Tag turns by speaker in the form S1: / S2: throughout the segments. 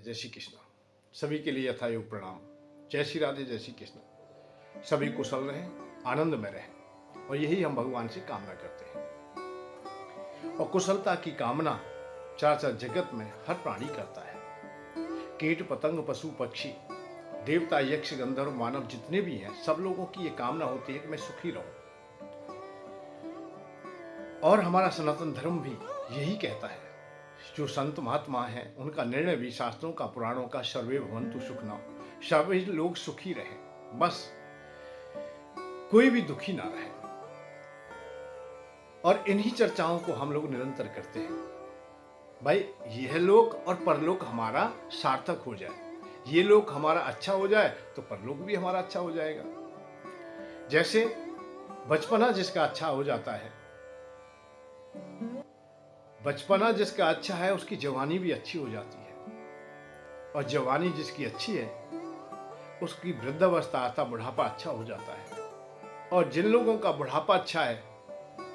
S1: जय श्री कृष्ण। सभी के लिए यथायोग प्रणाम। जय श्री राधे, जय श्री कृष्ण। सभी कुशल रहें, आनंद में रहें, और यही हम भगवान से कामना करते हैं। और कुशलता की कामना चराचर जगत में हर प्राणी करता है। कीट पतंग, पशु पक्षी, देवता, यक्ष, गंधर्व, मानव जितने भी हैं, सब लोगों की ये कामना होती है कि मैं सुखी रहूं। और हमारा सनातन धर्म भी यही कहता है। जो संत महात्मा हैं उनका निर्णय भी शास्त्रों का, पुराणों का, सर्वे भवन्तु सुखिनः, सभी लोग सुखी रहें, बस कोई भी दुखी ना रहे। और इन्हीं चर्चाओं को हम लोग निरंतर करते हैं। भाई, यह लोक और परलोक हमारा सार्थक हो जाए, ये लोक हमारा अच्छा हो जाए तो परलोक भी हमारा अच्छा हो जाएगा। जैसे बचपना जिसका अच्छा हो जाता है, बचपना जिसका अच्छा है, उसकी जवानी भी अच्छी हो जाती है। और जवानी जिसकी अच्छी है, उसकी वृद्धावस्था अर्थात बुढ़ापा अच्छा हो जाता है। और जिन लोगों का बुढ़ापा अच्छा है,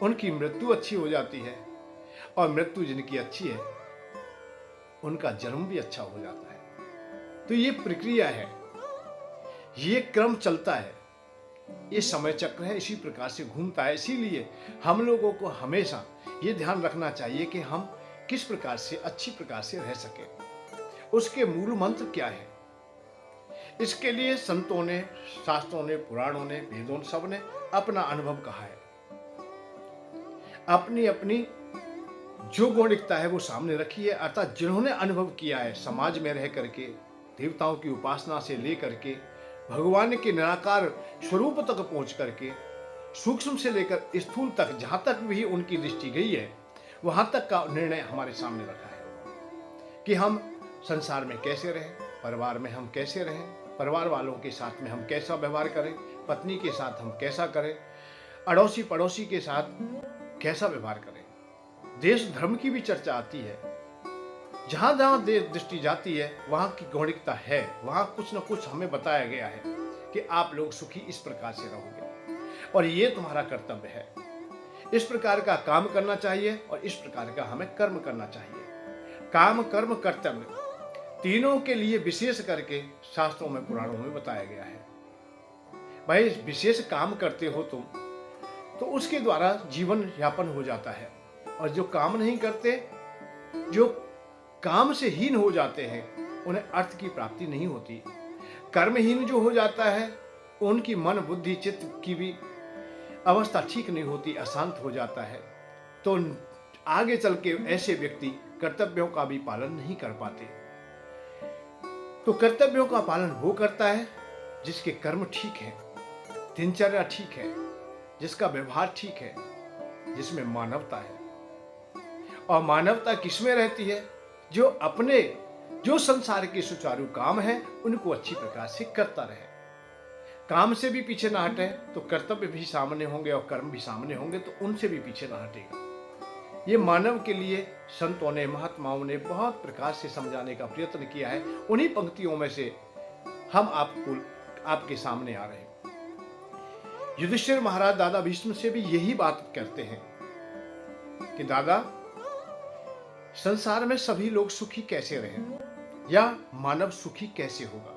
S1: उनकी मृत्यु अच्छी हो जाती है। और मृत्यु जिनकी अच्छी है, उनका जन्म भी अच्छा हो जाता है। तो ये प्रक्रिया है, ये क्रम चलता है, ये समय चक्र है, इसी प्रकार से घूमता है। इसीलिए हम लोगों को हमेशा ये ध्यान रखना चाहिए कि हम किस प्रकार से अच्छी प्रकार से रह सके। उसके मूल मंत्र क्या है, इसके लिए संतों ने, शास्त्रों ने, पुराणों ने, वेदों, सब ने अपना अनुभव कहा है। अपनी अपनी जो गौणिकता है वो सामने रखी है। अर्थात जिन्होंने अनुभव किया है, समाज में रह करके, देवताओं की उपासना से लेकर के भगवान के निराकार स्वरूप तक पहुंच करके, सूक्ष्म से लेकर स्थूल तक, जहां तक भी उनकी दृष्टि गई है, वहां तक का निर्णय हमारे सामने रखा है कि हम संसार में कैसे रहें, परिवार में हम कैसे रहें, परिवार वालों के साथ में हम कैसा व्यवहार करें, पत्नी के साथ हम कैसा करें, अड़ोसी पड़ोसी के साथ कैसा व्यवहार करें। देश धर्म की भी चर्चा आती है। जहां जहां दृष्टि जाती है, वहां की गौणिकता है, वहां कुछ न कुछ हमें बताया गया है कि आप लोग सुखी इस प्रकार से रहोगे और ये तुम्हारा कर्तव्य है। इस प्रकार का काम करना चाहिए और इस प्रकार का हमें कर्म करना चाहिए। काम, कर्म, कर्तव्य तीनों के लिए विशेष करके शास्त्रों में, पुराणों में बताया गया है। भाई, विशेष काम करते हो तुम तो उसके द्वारा जीवन यापन हो जाता है। और जो काम नहीं करते, जो काम से हीन हो जाते हैं, उन्हें अर्थ की प्राप्ति नहीं होती। कर्महीन जो हो जाता है, उनकी मन, बुद्धि, चित्त की भी अवस्था ठीक नहीं होती, अशांत हो जाता है। तो आगे चल के ऐसे व्यक्ति कर्तव्यों का भी पालन नहीं कर पाते। तो कर्तव्यों का पालन वो करता है जिसके कर्म ठीक है, दिनचर्या ठीक है, जिसका व्यवहार ठीक है, जिसमें मानवता है। और मानवता किसमें रहती है? जो संसार के सुचारू काम है, उनको अच्छी प्रकार से करता रहे। काम से भी पीछे ना हटे तो कर्तव्य भी सामने होंगे, और कर्म भी सामने होंगे तो उनसे भी पीछे ना हटेगा। ये मानव के लिए संतों ने, महात्माओं ने बहुत प्रकार से समझाने का प्रयत्न किया है। उन्हीं पंक्तियों में से हम आपके सामने आ रहे हैं। युधिष्ठिर महाराज दादा भीष्म से भी यही बात कहते हैं कि दादा, संसार में सभी लोग सुखी कैसे रहें, या मानव सुखी कैसे होगा।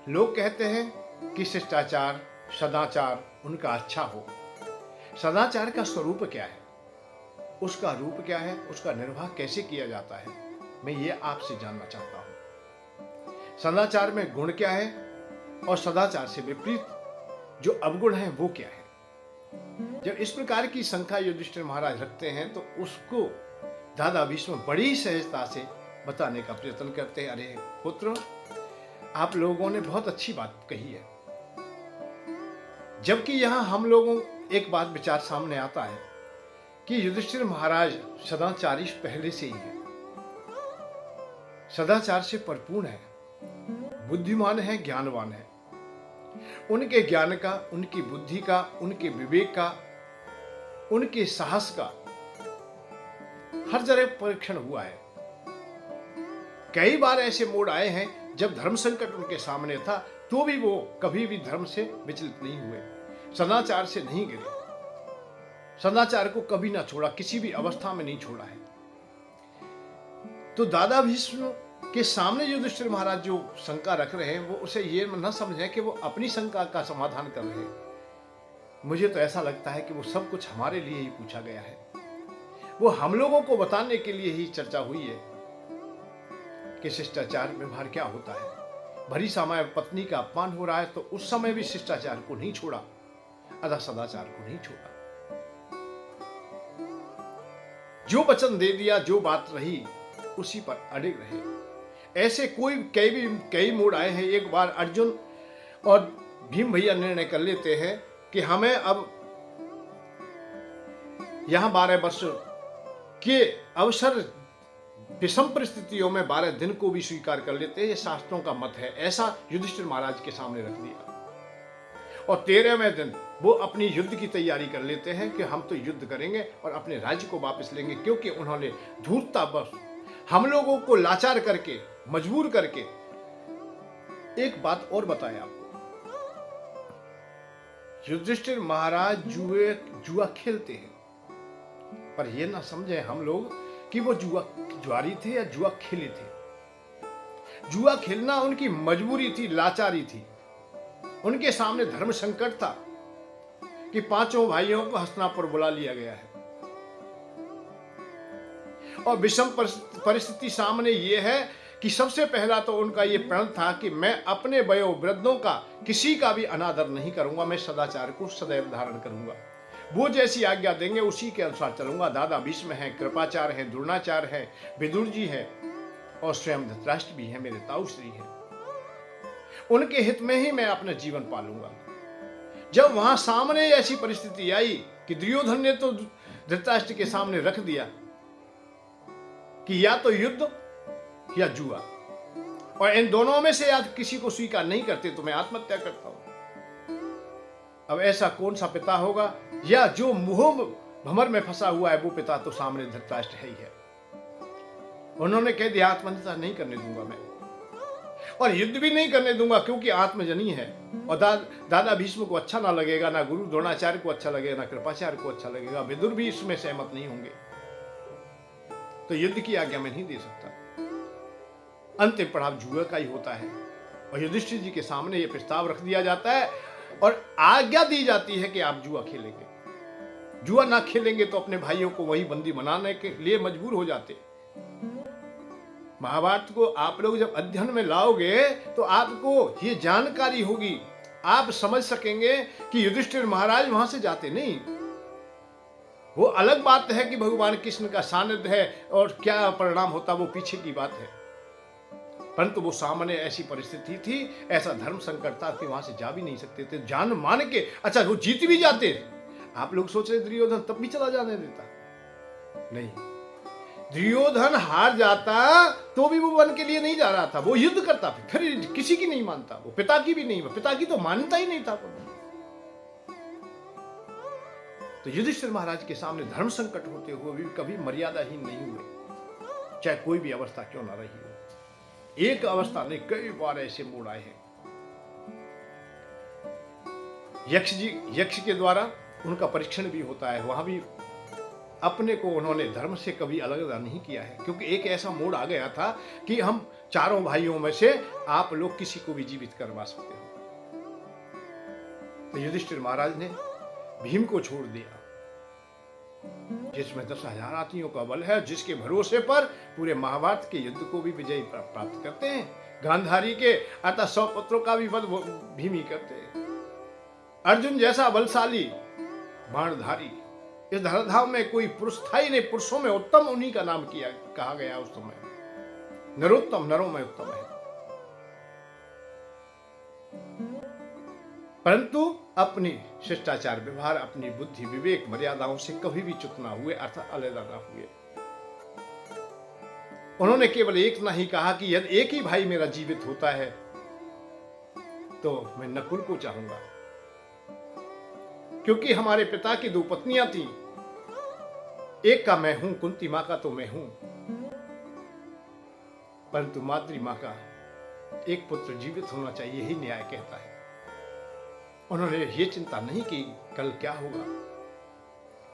S1: लोग कहते हैं कि शिष्टाचार, सदाचार उनका अच्छा हो। सदाचार का स्वरूप क्या है, उसका रूप क्या है, उसका निर्वाह कैसे किया जाता है, मैं ये आपसे जानना चाहता हूं। सदाचार में गुण क्या है, और सदाचार से विपरीत जो अवगुण है वो क्या है। जब इस प्रकार की शंका युधिष्ठिर महाराज रखते हैं, तो उसको दादा भीष्म बड़ी सहजता से बताने का प्रयत्न करते हैं। अरे पुत्र, आप लोगों ने बहुत अच्छी बात कही है। जबकि यहां हम लोगों एक बात विचार सामने आता है कि युधिष्ठिर महाराज सदाचारी पहले से ही है, सदाचार से परिपूर्ण है, बुद्धिमान है, ज्ञानवान है। उनके ज्ञान का, उनकी बुद्धि का, उनके विवेक का, उनके साहस का हर जगह परीक्षण हुआ है। कई बार ऐसे मोड़ आए हैं जब धर्म संकट उनके सामने था, तो भी वो कभी भी धर्म से विचलित नहीं हुए, सदाचार से नहीं गिरे, सदाचार को कभी ना छोड़ा, किसी भी अवस्था में नहीं छोड़ा है। तो दादा भीष्म कि सामने युधिष्ठिर महाराज जो शंका रख रहे हैं वो उसे ये न समझें कि वो अपनी शंका का समाधान कर रहे हैं। मुझे तो ऐसा लगता है कि वो सब कुछ हमारे लिए ही पूछा गया है। वो हम लोगों को बताने के लिए ही चर्चा हुई है कि शिष्टाचार व्यवहार क्या होता है। भरी समय पत्नी का अपमान हो रहा है तो उस समय भी शिष्टाचार को नहीं छोड़ा, अतः सदाचार को नहीं छोड़ा। जो वचन दे दिया, जो बात रही उसी पर अड़े रहे। ऐसे कई मोड़ आए हैं। एक बार अर्जुन और भीम भैया निर्णय कर लेते हैं कि हमें अब यहां 12 वर्ष के अवसर विषम परिस्थितियों में 12 दिन को भी स्वीकार कर लेते हैं, ये शास्त्रों का मत है। ऐसा युधिष्ठिर महाराज के सामने रख दिया और 13वें दिन वो अपनी युद्ध की तैयारी कर लेते हैं कि हम तो युद्ध करेंगे और अपने राज्य को वापस लेंगे, क्योंकि उन्होंने धूर्ततावश हम लोगों को लाचार करके, मजबूर करके। एक बात और बताया आपको, युधिष्ठिर महाराज जुआ खेलते हैं, पर यह ना समझे हम लोग कि वो जुआरी थे या जुआ खेले थे। जुआ खेलना उनकी मजबूरी थी, लाचारी थी। उनके सामने धर्म संकट था कि 5 भाइयों को हस्तिनापुर बुला लिया गया है और विषम परिस्थिति सामने यह है कि सबसे पहला तो उनका यह प्रण था कि मैं अपने वयोवृद्धों का किसी का भी अनादर नहीं करूंगा, मैं सदाचार को सदैव धारण करूंगा। वो जैसी आज्ञा देंगे उसी के अनुसार चलूंगा। दादा भीष्म हैं, कृपाचार्य हैं, द्रोणाचार्य हैं, विदुर जी हैं और स्वयं धृतराष्ट्र भी हैं, मेरे ताऊ श्री हैं। उनके हित में ही मैं अपना जीवन पालूंगा। जब वहां सामने ऐसी परिस्थिति आई कि दुर्योधन ने तो धृतराष्ट्र के सामने रख दिया कि या तो युद्ध या जुआ, और इन दोनों में से आज किसी को स्वीकार नहीं करते तो मैं आत्महत्या करता हूं। अब ऐसा कौन सा पिता होगा, या जो मोह भंवर में फंसा हुआ है वो पिता तो सामने धृतराष्ट्र है ही है। उन्होंने कह दिया आत्महत्या नहीं करने दूंगा मैं, और युद्ध भी नहीं करने दूंगा, क्योंकि आत्मजनी है और दादा भीष्म को अच्छा ना लगेगा, ना गुरु द्रोणाचार्य को अच्छा लगेगा, ना कृपाचार्य को अच्छा लगेगा, विदुर भी इसमें सहमत नहीं होंगे, तो युद्ध की आज्ञा मैं नहीं दे सकता। अंतिम पड़ाव जुए का ही होता है और युधिष्ठिर जी के सामने यह प्रस्ताव रख दिया जाता है और आज्ञा दी जाती है कि आप जुआ खेलेंगे। जुआ ना खेलेंगे तो अपने भाइयों को वही बंदी बनाने के लिए मजबूर हो जाते। महाभारत को आप लोग जब अध्ययन में लाओगे तो आपको ये जानकारी होगी, आप समझ सकेंगे कि युधिष्ठिर महाराज वहां से जाते नहीं। वो अलग बात है कि भगवान कृष्ण का सानिध्य है और क्या परिणाम होता वो पीछे की बात है, परंतु वो सामने ऐसी परिस्थिति थी, ऐसा धर्म संकट था कि वहां से जा भी नहीं सकते थे, जान मान के। अच्छा वो जीत भी जाते, आप लोग सोच रहे दुर्योधन तब भी चला जाने देता? नहीं, दुर्योधन हार जाता तो भी वो वन के लिए नहीं जा रहा था, वो युद्ध करता, फिर किसी की नहीं मानता, वो पिता की भी नहीं, पिता की तो मानता ही नहीं था। तो युधिष्ठिर महाराज के सामने धर्म संकट होते हुए भी कभी मर्यादाहीन नहीं हुए, चाहे कोई भी अवस्था क्यों ना रही हो। एक अवस्था नहीं, कई बार ऐसे मोड़ आए हैं। यक्ष के द्वारा उनका परीक्षण भी होता है, वहां भी अपने को उन्होंने धर्म से कभी अलग नहीं किया है, क्योंकि एक ऐसा मोड़ आ गया था कि हम चारों भाइयों में से आप लोग किसी को भी जीवित करवा सकते हो। तो युधिष्ठिर महाराज ने भीम को छोड़ दिया, जिसमें 10,000 हाथियों का बल है, जिसके भरोसे पर पूरे महाभारत के युद्ध को भी विजयी प्राप्त करते हैं। गांधारी के अतः 100 पुत्रों का भी वध भीम ही करते हैं। अर्जुन जैसा बलशाली बाणधारी इस धराधाम में कोई पुरुष था ही नहीं, पुरुषों में उत्तम उन्हीं का नाम कहा गया उस समय। नरोत्तम नरों में उत्तम है, परंतु अपनी शिष्टाचार व्यवहार, अपनी बुद्धि विवेक मर्यादाओं से कभी भी च्युत ना हुए, अर्थात अलग ना हुए। उन्होंने केवल एक नहीं कहा कि यदि एक ही भाई मेरा जीवित होता है तो मैं नकुल को चाहूंगा, क्योंकि हमारे पिता की 2 पत्नियां थीं, एक का मैं हूं, कुंती मां का तो मैं हूं, परंतु मातृ मां का एक पुत्र जीवित होना चाहिए, यही न्याय कहता है। उन्होंने ये चिंता नहीं की कल क्या होगा,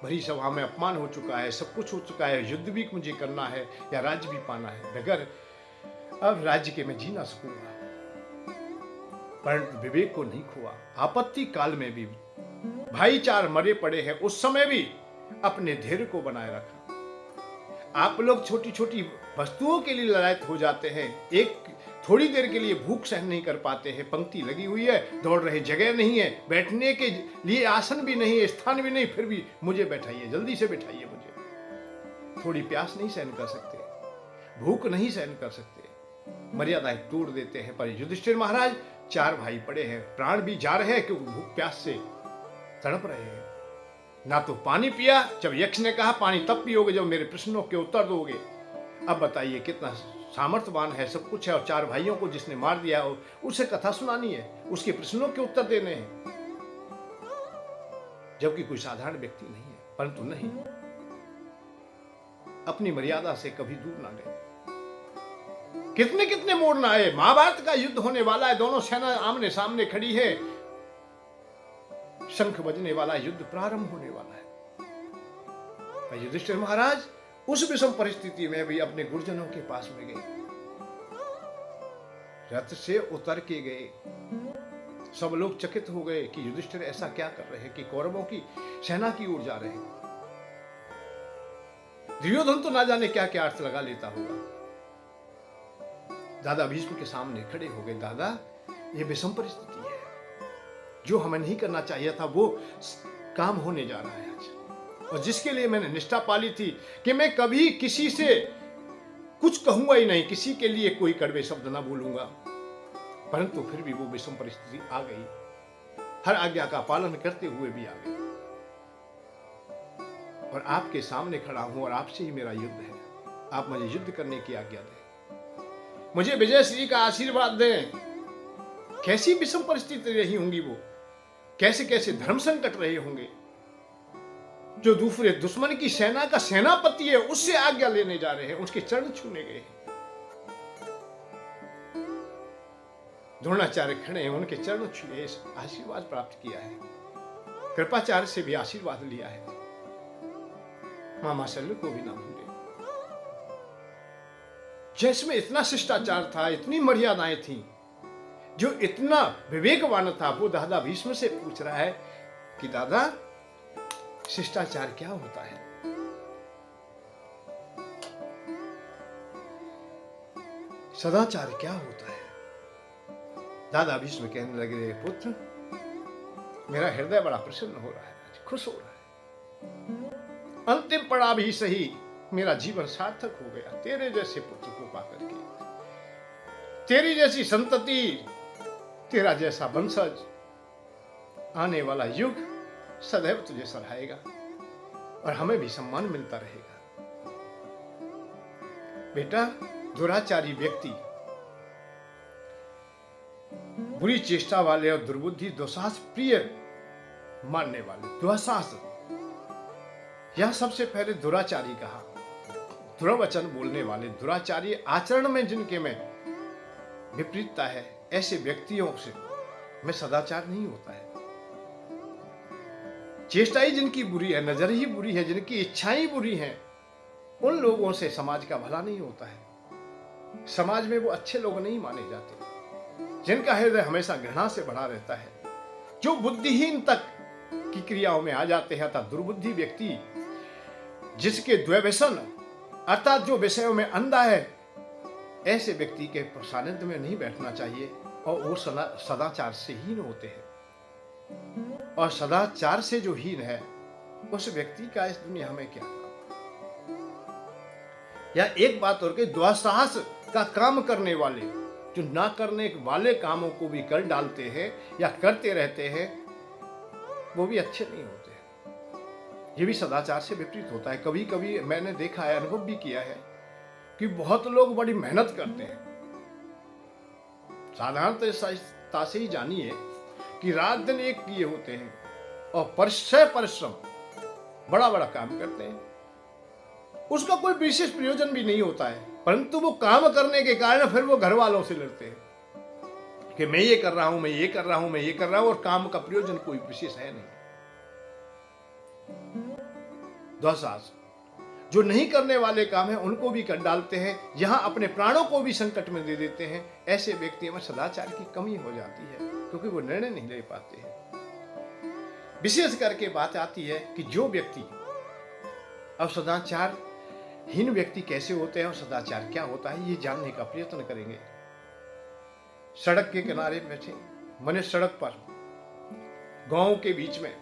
S1: भरी सभा में अपमान हो चुका है, सब कुछ हो चुका है, युद्ध भी मुझे करना है या राज्य भी पाना है। अगर अब राज्य के मैं जी ना सकूंगा। परंतु विवेक को नहीं खोआ। आपत्ति काल में भी भाईचार मरे पड़े हैं, उस समय भी अपने धैर्य को बनाए रखा। आप लोग छोटी छोटी वस्तुओं के लिए ललायत हो जाते हैं, एक थोड़ी देर के लिए भूख सहन नहीं कर पाते हैं। पंक्ति लगी हुई है, दौड़ रहे, जगह नहीं है, बैठने के लिए आसन भी नहीं है, स्थान भी नहीं, फिर भी मुझे बैठाइए, जल्दी से बैठाइए मुझे। थोड़ी प्यास नहीं सहन कर सकते, भूख नहीं सहन कर सकते, मर्यादाएं तोड़ देते हैं। पर युधिष्ठिर महाराज, 4 भाई पड़े हैं, प्राण भी जा रहे हैं क्योंकि भूख प्यास से तड़प रहे हैं। ना तो पानी पिया, जब यक्ष ने कहा पानी तब पियोगे जब मेरे प्रश्नों के उत्तर दोगे। अब बताइए कितना सामर्थ्यवान है, सब कुछ है, और 4 भाइयों को जिसने मार दिया उसे कथा सुनानी है, उसके प्रश्नों के उत्तर देने हैं, जबकि कोई साधारण व्यक्ति नहीं है। परंतु नहीं, अपनी मर्यादा से कभी दूर ना गए। कितने कितने मोड़ ना आए। महाभारत का युद्ध होने वाला है, दोनों सेना आमने सामने खड़ी है, शंख बजने वाला, युद्ध प्रारंभ होने वाला है। युधिष्ठिर महाराज उस विषम परिस्थिति में भी अपने गुरुजनों के पास में गए, रथ से उतर के गए। सब लोग चकित हो गए कि युधिष्ठिर ऐसा क्या कर रहे हैं कि कौरवों की सेना की ओर जा रहे हैं। दुर्योधन तो ना जाने क्या क्या अर्थ लगा लेता होगा। दादा भीष्म के सामने खड़े हो गए। दादा, ये विषम परिस्थिति है, जो हमें नहीं करना चाहिए था वो काम होने जा रहा है आज, और जिसके लिए मैंने निष्ठा पाली थी कि मैं कभी किसी से कुछ कहूंगा ही नहीं, किसी के लिए कोई कड़वे शब्द ना बोलूंगा, परंतु फिर भी वो विषम परिस्थिति आ गई। हर आज्ञा का पालन करते हुए भी आ गई, और आपके सामने खड़ा हूं और आपसे ही मेरा युद्ध है। आप मुझे युद्ध करने की आज्ञा दें, मुझे विजय श्री का आशीर्वाद दें। कैसी विषम परिस्थिति रही होंगी वो, कैसे कैसे धर्म संकट रहे होंगे। जो दूसरे दुश्मन की सेना का सेनापति है उससे आज्ञा लेने जा रहे हैं, उसके चरण छूने गए हैं। द्रोणाचार्य खड़े हैं, उनके चरण छुए, आशीर्वाद प्राप्त किया है। कृपाचार्य से भी आशीर्वाद लिया है। मामा शल्य को भी ना भूले। जिसमें इतना शिष्टाचार था, इतनी मर्यादाएं थी, जो इतना विवेकवान था, वो दादा भीष्म से पूछ रहा है कि दादा, शिष्टाचार क्या होता है? सदाचार क्या होता है? दादा भीष्म कहने लगे, पुत्र, मेरा हृदय बड़ा प्रसन्न हो रहा है, आज खुश हो रहा है। अंतिम पड़ा भी सही, मेरा जीवन सार्थक हो गया तेरे जैसे पुत्र को पाकर के। तेरी जैसी संतति, तेरा जैसा वंशज, आने वाला युग सदैव तुझे सराहेगा और हमें भी सम्मान मिलता रहेगा। बेटा, दुराचारी व्यक्ति, बुरी चेष्टा वाले और दुर्बुद्धि, दुस्साहस प्रिय मानने वाले, दुस्साहस, यह सबसे पहले दुराचारी कहा। दुर्वचन बोलने वाले, दुराचारी, आचरण में जिनके में विपरीतता है, ऐसे व्यक्तियों से में सदाचार नहीं होता है। चेष्टा ही जिनकी बुरी है, नजर ही बुरी है, जिनकी इच्छाएं बुरी हैं, उन लोगों से समाज का भला नहीं होता है। समाज में वो अच्छे लोग नहीं माने जाते। जिनका हृदय हमेशा घृणा से भरा रहता है, जो बुद्धिहीन तक की क्रियाओं में आ जाते हैं, अर्थात दुर्बुद्धि व्यक्ति, जिसके द्वैव्यसन अर्थात जो विषयों में अंधा है, ऐसे व्यक्ति के सानिध्य में नहीं बैठना चाहिए, और वो सदाचार से हीन होते हैं। और सदाचार से जो हीन है, उस व्यक्ति का इस दुनिया में क्या काम। या एक बात और के, दुस्साहस का काम करने वाले, जो ना करने वाले कामों को भी कर डालते हैं या करते रहते हैं, वो भी अच्छे नहीं होते। ये भी सदाचार से विपरीत होता है। कभी कभी मैंने देखा है, अनुभव भी किया है, कि बहुत लोग बड़ी मेहनत करते हैं। साधारणतः से ही जानिए कि रात दिन एक किए होते हैं और परिश्रम बड़ा बड़ा काम करते हैं, उसका कोई विशेष प्रयोजन भी नहीं होता है, परंतु वो काम करने के कारण फिर वो घर वालों से लड़ते हैं कि मैं ये कर रहा हूं, मैं ये कर रहा हूं, मैं ये कर रहा हूं, और काम का प्रयोजन कोई विशेष है नहीं। दुस्साहस, जो नहीं करने वाले काम है उनको भी कर डालते हैं, यहाँ अपने प्राणों को भी संकट में दे देते हैं। ऐसे व्यक्ति में सदाचार की कमी हो जाती है, क्योंकि वो निर्णय नहीं ले पाते हैं। विशेष करके बात आती है कि जो व्यक्ति, अब सदाचार हीन व्यक्ति कैसे होते हैं और सदाचार क्या होता है, ये जानने का प्रयत्न करेंगे। सड़क के किनारे बैठे, मने सड़क पर, गांव के बीच में,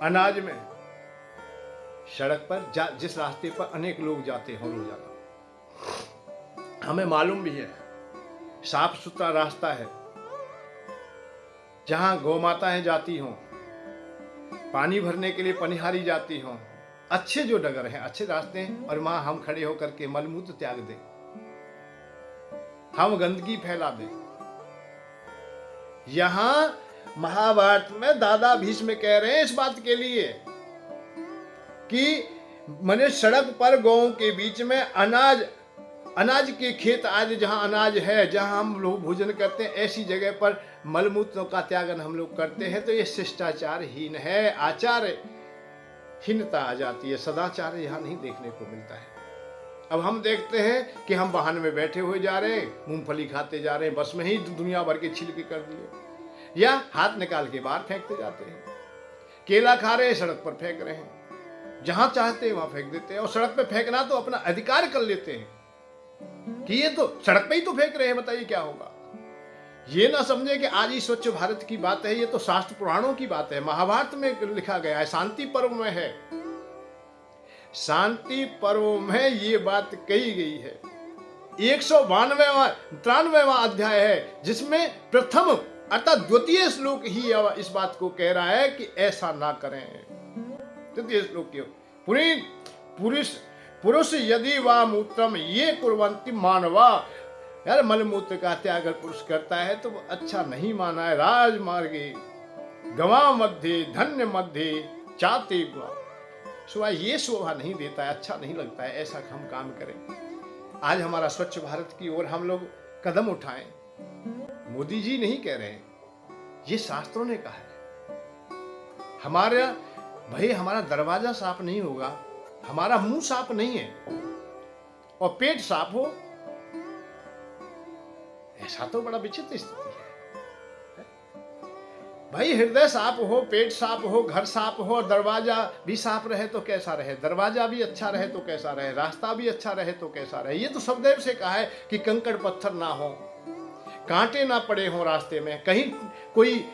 S1: अनाज में, सड़क पर जिस रास्ते पर अनेक लोग जाते हैं रोजाना, हमें मालूम भी है साफ सुथरा रास्ता है, जहां गौ माताएं जाती हों, पानी भरने के लिए पनिहारी जाती हों, अच्छे जो डगर हैं, अच्छे रास्ते हैं, और वहां हम खड़े होकर के मलमूत्र त्याग दें, हम गंदगी फैला दें। यहां महाभारत में दादा भीष्म कह रहे हैं इस बात के लिए कि मने सड़क पर गांव के बीच में अनाज के खेत आज जहां अनाज है, जहां हम लोग भोजन करते हैं, ऐसी जगह पर मलमूत्रों का त्यागन हम लोग करते हैं, तो ये शिष्टाचारहीन है, आचारहीनता आ जाती है। सदाचार यहाँ नहीं देखने को मिलता है। अब हम देखते हैं कि हम वाहन में बैठे हुए जा रहे हैं, मूंगफली खाते जा रहे हैं, बस में ही दुनिया भर के छिलके कर दिए, या हाथ निकाल के बाहर फेंकते जाते हैं, केला खा रहे हैं, सड़क पर फेंक रहे हैं, जहां चाहते हैं वहां फेंक देते हैं। और सड़क पे फेंकना तो अपना अधिकार कर लेते हैं कि ये तो सड़क पे ही तो फेंक रहे हैं, बताइए क्या होगा। ये ना समझे कि आज ही स्वच्छ भारत की बात है, ये तो शास्त्र पुराणों की बात है, महाभारत में लिखा गया है, शांति पर्व में है, शांति पर्व में ये बात कही गई है। 192वां अध्याय है, जिसमें प्रथम अर्थात द्वितीय श्लोक ही इस बात को कह रहा है कि ऐसा ना करें। द्वितीय श्लोक पुरुष यदि वा मूत्रम ये कुर्वन्ति मानवा, यार मलमूत्र का त्याग अगर पुरुष करता है तो वो अच्छा नहीं माना है। राजमार्गे गवा मध्य धन्य मध्य चाते शोभा, ये शोभा नहीं देता है, अच्छा नहीं लगता है ऐसा हम काम करें। आज हमारा स्वच्छ भारत की ओर हम लोग कदम उठाएं, मोदी जी नहीं कह रहे हैं, ये शास्त्रों ने कहा है। हमारा दरवाजा साफ नहीं होगा, हमारा मुंह साफ नहीं है और पेट साफ हो, ऐसा तो बड़ा विचित्र स्थिति है। भाई हृदय साफ हो, पेट साफ हो, घर साफ हो और दरवाजा भी साफ रहे तो कैसा रहे, दरवाजा भी अच्छा रहे तो कैसा रहे, रास्ता भी अच्छा रहे तो कैसा रहे। ये तो सदैव से कहा है कि कंकड़ पत्थर ना हो, कांटे ना पड़े हो रास्ते में, कहीं कोई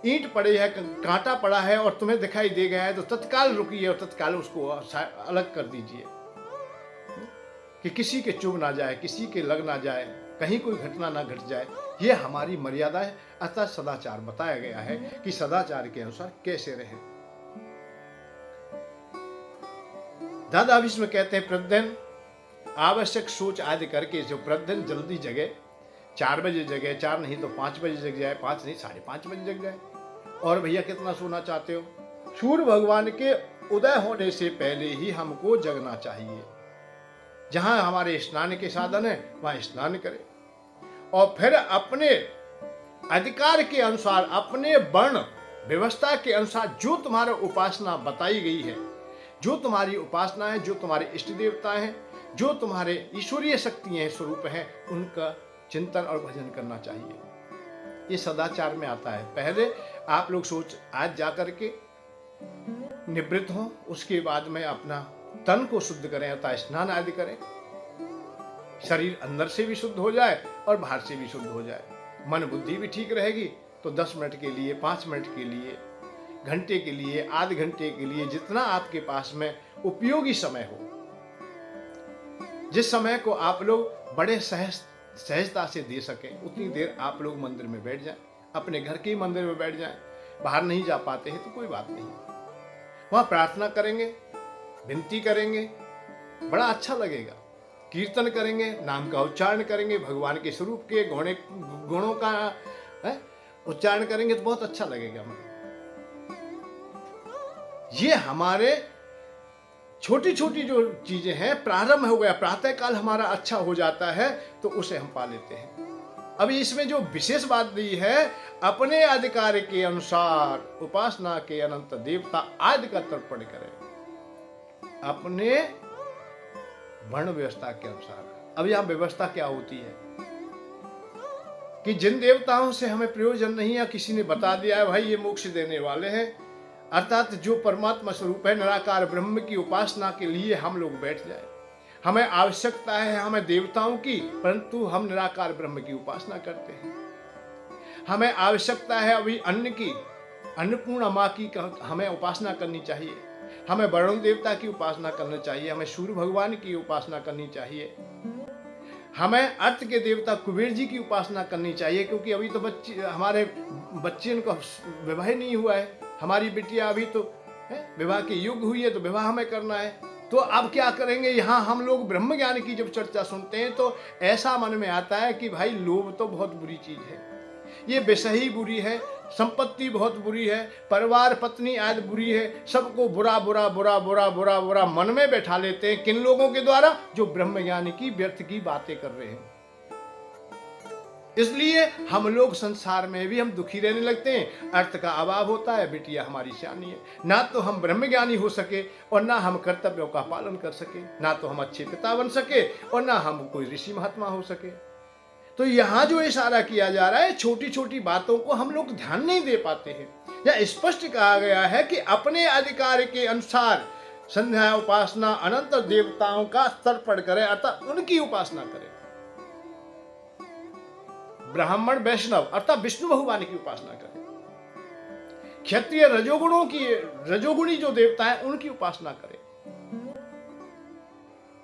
S1: ईंट पड़े है, कांटा पड़ा है और तुम्हें दिखाई दे गया है तो तत्काल रुकिए और तत्काल उसको अलग कर दीजिए कि किसी के चुभ ना जाए, किसी के लग ना जाए, कहीं कोई घटना ना घट जाए। ये हमारी मर्यादा है। अतः सदाचार बताया गया है कि सदाचार के अनुसार कैसे रहे। दादा भीष्म कहते हैं प्रतिदिन आवश्यक सोच आदि करके जो प्रतिदिन जल्दी जगे, 4 बजे जगे, 4 नहीं तो 5 बजे जग जाए, 5 नहीं 5:30 बजे जग जाए। और भैया कितना सोना चाहते हो? सूर्य भगवान के उदय होने से पहले ही हमको जगना चाहिए। जहां हमारे स्नान के साधन है वहां स्नान करें और फिर अपने अधिकार के अनुसार, अपने वर्ण व्यवस्था के अनुसार जो तुम्हारा उपासना बताई गई है, जो तुम्हारी उपासना है, जो तुम्हारे इष्ट देवता हैं, जो तुम्हारे ईश्वरीय शक्तियां हैं, स्वरूप हैं, उनका चिंतन और भजन करना चाहिए। ये सदाचार में आता है। पहले आप लोग सोच आज जाकर के निवृत्त हों, उसके बाद में अपना तन को शुद्ध करें अर्थात स्नान आदि करें, शरीर अंदर से भी शुद्ध हो जाए और बाहर से भी शुद्ध हो जाए, मन बुद्धि भी ठीक रहेगी। तो 10 मिनट के लिए, 5 मिनट के लिए, घंटे के लिए, आधे घंटे के लिए, जितना आपके पास में उपयोगी समय हो, जिस समय को आप लोग बड़े सहजता से दे सकें, उतनी देर आप लोग मंदिर में बैठ जाएं, अपने घर के ही मंदिर में बैठ जाएं। बाहर नहीं जा पाते हैं तो कोई बात नहीं, वहां प्रार्थना करेंगे, विनती करेंगे, बड़ा अच्छा लगेगा। कीर्तन करेंगे, नाम का उच्चारण करेंगे, भगवान के स्वरूप के गुणों का उच्चारण करेंगे तो बहुत अच्छा लगेगा हमें। ये हमारे छोटी छोटी जो चीजें हैं, प्रारंभ हो गया, प्रातः काल हमारा अच्छा हो जाता है तो उसे हम पा लेते हैं। अभी इसमें जो विशेष बात दी है, अपने अधिकार के अनुसार उपासना के अनंत देवता आदि का तर्पण करें। अपने वर्ण व्यवस्था के अनुसार। अब यहाँ व्यवस्था क्या होती है कि जिन देवताओं से हमें प्रयोजन नहीं है, किसी ने बता दिया है भाई ये मोक्ष देने वाले हैं, अर्थात जो परमात्मा स्वरूप है निराकार ब्रह्म की उपासना के लिए हम लोग बैठ जाए। हमें आवश्यकता है हमें देवताओं की, परंतु हम निराकार ब्रह्म की उपासना करते हैं। हमें आवश्यकता है अभी अन्न की, अन्नपूर्णा माँ की हमें उपासना करनी चाहिए। हमें वरुण देवता की उपासना करना चाहिए, हमें सूर्य भगवान की उपासना करनी चाहिए, हमें अर्थ के देवता कुबेर जी की उपासना करनी चाहिए, क्योंकि अभी तो हमारे बच्चे को विवाह नहीं हुआ है, हमारी बिटिया अभी तो विवाह के युग हुई है, तो विवाह हमें करना है। तो अब क्या करेंगे, यहाँ हम लोग ब्रह्म ज्ञान की जब चर्चा सुनते हैं तो ऐसा मन में आता है कि भाई लोभ तो बहुत बुरी चीज है, ये विषय बुरी है, संपत्ति बहुत बुरी है, परिवार पत्नी आदि बुरी है, सबको बुरा बुरा बुरा बुरा बुरा बुरा मन में बैठा लेते हैं। किन लोगों के द्वारा? जो ब्रह्म ज्ञान की व्यर्थ की बातें कर रहे हैं। इसलिए हम लोग संसार में भी हम दुखी रहने लगते हैं, अर्थ का अभाव होता है। बिटिया हमारी सियानी है, ना तो हम ब्रह्म ज्ञानी हो सके और ना हम कर्तव्यों का पालन कर सके, ना तो हम अच्छे पिता बन सके और ना हम कोई ऋषि महात्मा हो सके। तो यहां जो इशारा किया जा रहा है, छोटी छोटी बातों को हम लोग ध्यान नहीं दे पाते हैं। या स्पष्ट कहा गया है कि अपने अधिकार के अनुसार संध्या उपासना अनंत देवताओं का तर्पण करें, अर्थात उनकी उपासना करें। ब्राह्मण वैष्णव अर्थात विष्णु भगवान की उपासना करें। क्षत्रिय रजोगुणी जो देवता है उनकी उपासना करें।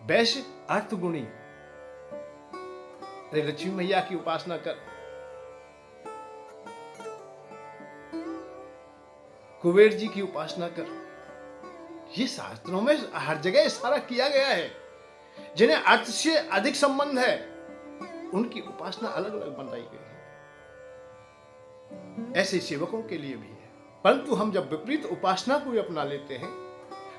S1: वैश्य अर्थगुणी लक्ष्मी मैया की उपासना कर, कुबेर जी की उपासना कर। ये शास्त्रों में हर जगह इशारा किया गया है। जिन्हें अर्थ से अधिक संबंध है उनकी उपासना अलग अलग बनाई गई है, ऐसे सेवकों के लिए भी है। परंतु हम जब विपरीत उपासना को अपना लेते हैं,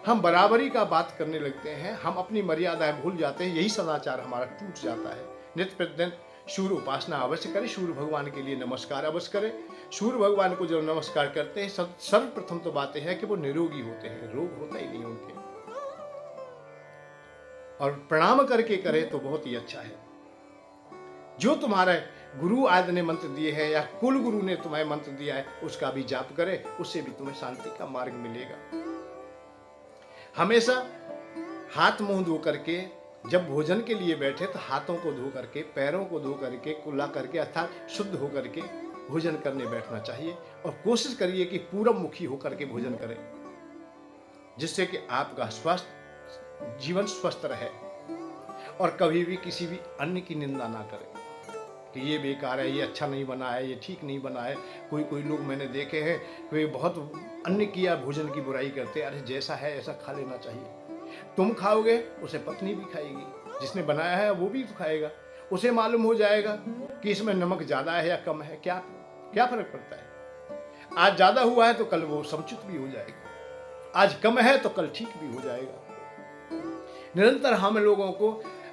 S1: हम बराबरी का बात करने लगते हैं, हम अपनी मर्यादाएं भूल जाते हैं, यही सदाचार हमारा टूट जाता है। नित्य प्रतिदिन सूर्य उपासना अवश्य करें, सूर्य भगवान के लिए नमस्कार अवश्य करें। सूर्य भगवान को जब नमस्कार करते हैं, सर्वप्रथम तो बात है कि वो निरोगी होते हैं, रोग होता ही नहीं उनके, और प्रणाम करके करें तो बहुत ही अच्छा है। जो तुम्हारे गुरु आदि ने मंत्र दिए हैं या कुल गुरु ने तुम्हें मंत्र दिया है, उसका भी जाप करें, उससे भी तुम्हें शांति का मार्ग मिलेगा। हमेशा हाथ मुंह धो करके जब भोजन के लिए बैठे तो हाथों को धो करके, पैरों को धो करके, कुल्ला करके अर्थात शुद्ध हो करके भोजन करने बैठना चाहिए। और कोशिश करिए कि पूरब मुखी होकर के भोजन करें, जिससे कि आपका जीवन स्वस्थ रहे। और कभी भी किसी भी अन्न की निंदा ना करें कि ये बेकार है, ये अच्छा नहीं बना है, ये ठीक नहीं बना है। कोई लोग मैंने देखे हैं वे बहुत अन्न किया भोजन की बुराई करते। अरे जैसा है ऐसा खा लेना चाहिए। तुम खाओगे उसे पत्नी भी खाएगी, जिसने बनाया है वो भी तो खाएगा। उसे मालूम हो जाएगा कि इसमें नमक ज्यादा है या कम है, क्या फर्क पड़ता है। आज ज्यादा हुआ है तो कल वो समुचित भी हो जाएगा, आज कम है तो कल ठीक भी हो जाएगा। निरंतर हम लोगों को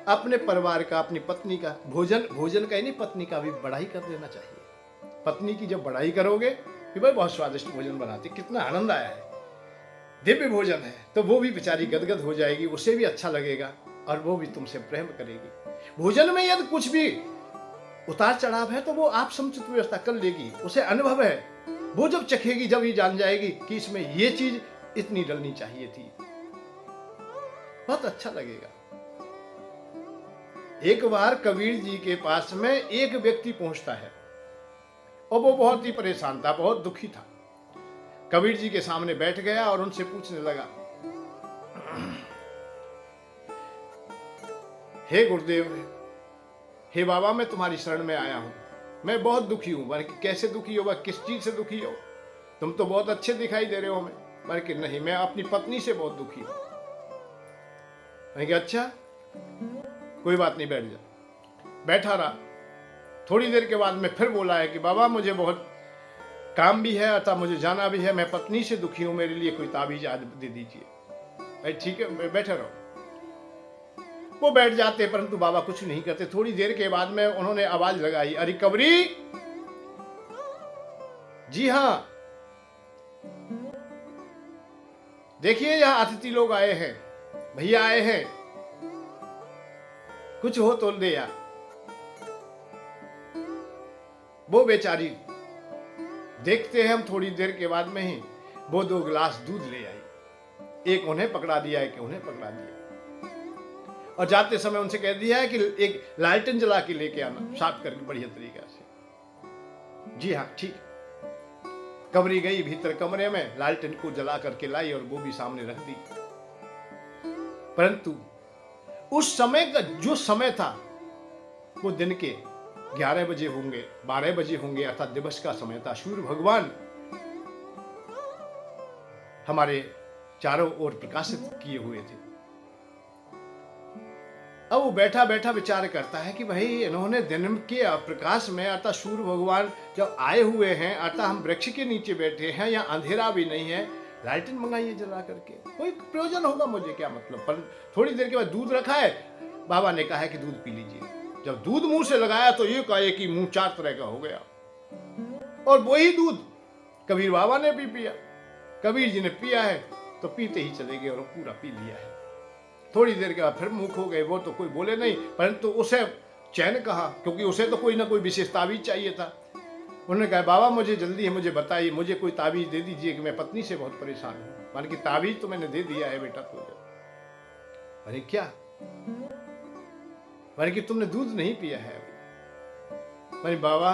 S1: अपने परिवार का, अपनी पत्नी का भोजन का ही नहीं, पत्नी का भी बढ़ाई कर देना चाहिए। पत्नी की जब बढ़ाई करोगे कि भाई बहुत स्वादिष्ट भोजन बनाती, कितना आनंद आया है, दिव्य भोजन है, तो वो भी बेचारी गदगद हो जाएगी, उसे भी अच्छा लगेगा और वो भी तुमसे प्रेम करेगी। भोजन में यदि कुछ भी उतार चढ़ाव है तो वो आप समुचित व्यवस्था कर लेगी, उसे अनुभव है। वो जब चखेगी जब ही जान जाएगी कि इसमें ये चीज इतनी डलनी चाहिए थी, बहुत अच्छा लगेगा। एक बार कबीर जी के पास में एक व्यक्ति पहुंचता है और वो बहुत ही परेशान था, बहुत दुखी था। कबीर जी के सामने बैठ गया और उनसे पूछने लगा, हे गुरुदेव, हे बाबा, मैं तुम्हारी शरण में आया हूं, मैं बहुत दुखी हूं। मैंने कैसे दुखी हो, किस चीज से दुखी हो? तुम तो बहुत अच्छे दिखाई दे रहे हो हमें। मैंने कि नहीं, मैं अपनी पत्नी से बहुत दुखी हूं। मैंने कहा अच्छा कोई बात नहीं, बैठ जा। बैठा रहा। थोड़ी देर के बाद में फिर बोला है कि बाबा मुझे बहुत काम भी है, अतः मुझे जाना भी है, मैं पत्नी से दुखी हूं, मेरे लिए कोई ताबीज दे दीजिए। ठीक है, बैठे रहो। वो बैठ जाते, परंतु बाबा कुछ नहीं करते। थोड़ी देर के बाद में उन्होंने आवाज लगाई, अरे कबरी जी हां, देखिए यहां अतिथि लोग आए हैं, भैया आए हैं, कुछ हो तो दे यार। वो बेचारी, देखते हैं हम थोड़ी देर के बाद में ही वो 2 गिलास दूध ले आई। एक उन्हें पकड़ा दिया, एक उन्हें पकड़ा दिया, और जाते समय उनसे कह दिया है कि एक लालटेन जला के लेके आना, साफ करके बढ़िया तरीके से। जी हाँ, ठीक। कबरी गई भीतर कमरे में, लालटेन को जला करके लाई और वो भी सामने रख दी। परंतु उस समय का जो समय था वो दिन के 11 बजे होंगे, 12 बजे होंगे, अर्थात दिवस का समय था। सूर्य भगवान हमारे चारों ओर प्रकाशित किए हुए थे। अब वो बैठा बैठा विचार करता है कि भाई इन्होंने दिन के प्रकाश में, अर्थात सूर्य भगवान जब आए हुए हैं, अर्थात हम वृक्ष के नीचे बैठे हैं, या अंधेरा भी नहीं है, लालटेन मंगाइए जला करके, कोई प्रयोजन होगा, मुझे क्या मतलब। पर थोड़ी देर के बाद दूध रखा है, बाबा ने कहा है कि दूध पी लीजिए। जब दूध मुंह से लगाया तो ये कहा कि मुंह 4 तरह का हो गया, और वही दूध कबीर बाबा ने भी पिया। कबीर जी ने पिया है तो पीते ही चले गए और पूरा पी लिया है। थोड़ी देर के बाद फिर मुख हो गए। वो तो कोई बोले नहीं, परंतु उसे चैन कहा, क्योंकि उसे तो कोई ना कोई विशेष ताबीज चाहिए था। उन्होंने कहा बाबा मुझे जल्दी है, मुझे बताइए, मुझे कोई ताबीज दे दीजिए कि मैं पत्नी से बहुत परेशान हूं। मान की ताबीज तो मैंने दे दिया है बेटा तुझे। अरे क्या? माने कि तुमने दूध नहीं पिया है अभी। माने बाबा,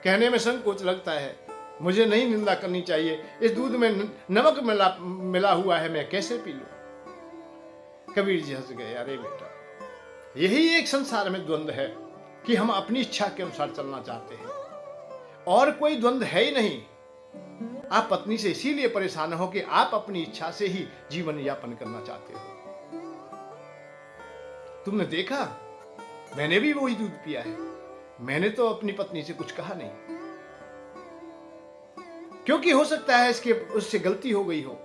S1: कहने में संकोच लगता है, मुझे नहीं निंदा करनी चाहिए, इस दूध में नमक मिला हुआ है, मैं कैसे पी लूं। कबीर जी हंस गए। अरे बेटा, यही एक संसार में द्वंद्व है कि हम अपनी इच्छा के अनुसार चलना चाहते हैं, और कोई द्वंद्व है ही नहीं। आप पत्नी से इसीलिए परेशान हो कि आप अपनी इच्छा से ही जीवन यापन करना चाहते हो। तुमने देखा, मैंने भी वही दूध पिया है, मैंने तो अपनी पत्नी से कुछ कहा नहीं, क्योंकि हो सकता है उससे गलती हो गई हो।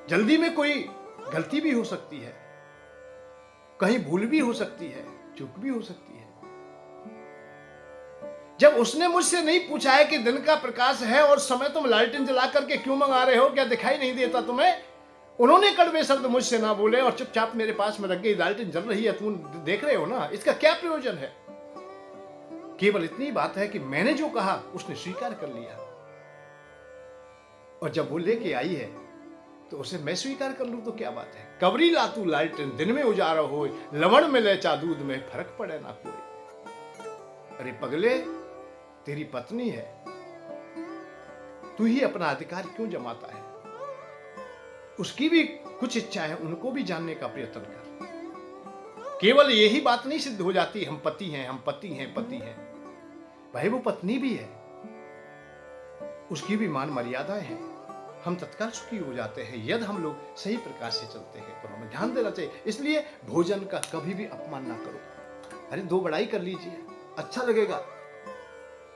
S1: जल्दी में कोई गलती भी हो सकती है, कहीं भूल भी हो सकती है, चूक भी हो सकती है। जब उसने मुझसे नहीं पूछा है कि दिन का प्रकाश है और समय तुम लालटेन जला करके क्यों मंगा रहे हो, क्या दिखाई नहीं देता तुम्हें? उन्होंने कड़वे शब्द मुझसे ना बोले और चुपचाप मेरे पास में रख गई, लालटेन जल रही है, तुम देख रहे हो ना, इसका क्या प्रयोजन है? केवल इतनी बात है कि मैंने जो कहा उसने स्वीकार कर लिया, और जब वो लेके आई है तो उसे मैं स्वीकार कर लूं तो क्या बात है। कवरी लातू लालटेन दिन में उजारा हो, लवण में ले चा दूध में फर्क पड़े ना कोई। अरे पगले, तेरी पत्नी है, तू ही अपना अधिकार क्यों जमाता है? उसकी भी कुछ इच्छा है, उनको भी जानने का प्रयत्न कर। केवल यही बात नहीं सिद्ध हो जाती हम पति हैं, हम पति हैं, पति हैं। भाई वो पत्नी भी है, उसकी भी मान मर्यादाएं हैं। हम तत्काल सुखी हो जाते हैं यदि हम लोग सही प्रकार से चलते हैं, तो हमें ध्यान देना चाहिए। इसलिए भोजन का कभी भी अपमान ना करो। अरे 2 बड़ाई कर लीजिए, अच्छा लगेगा।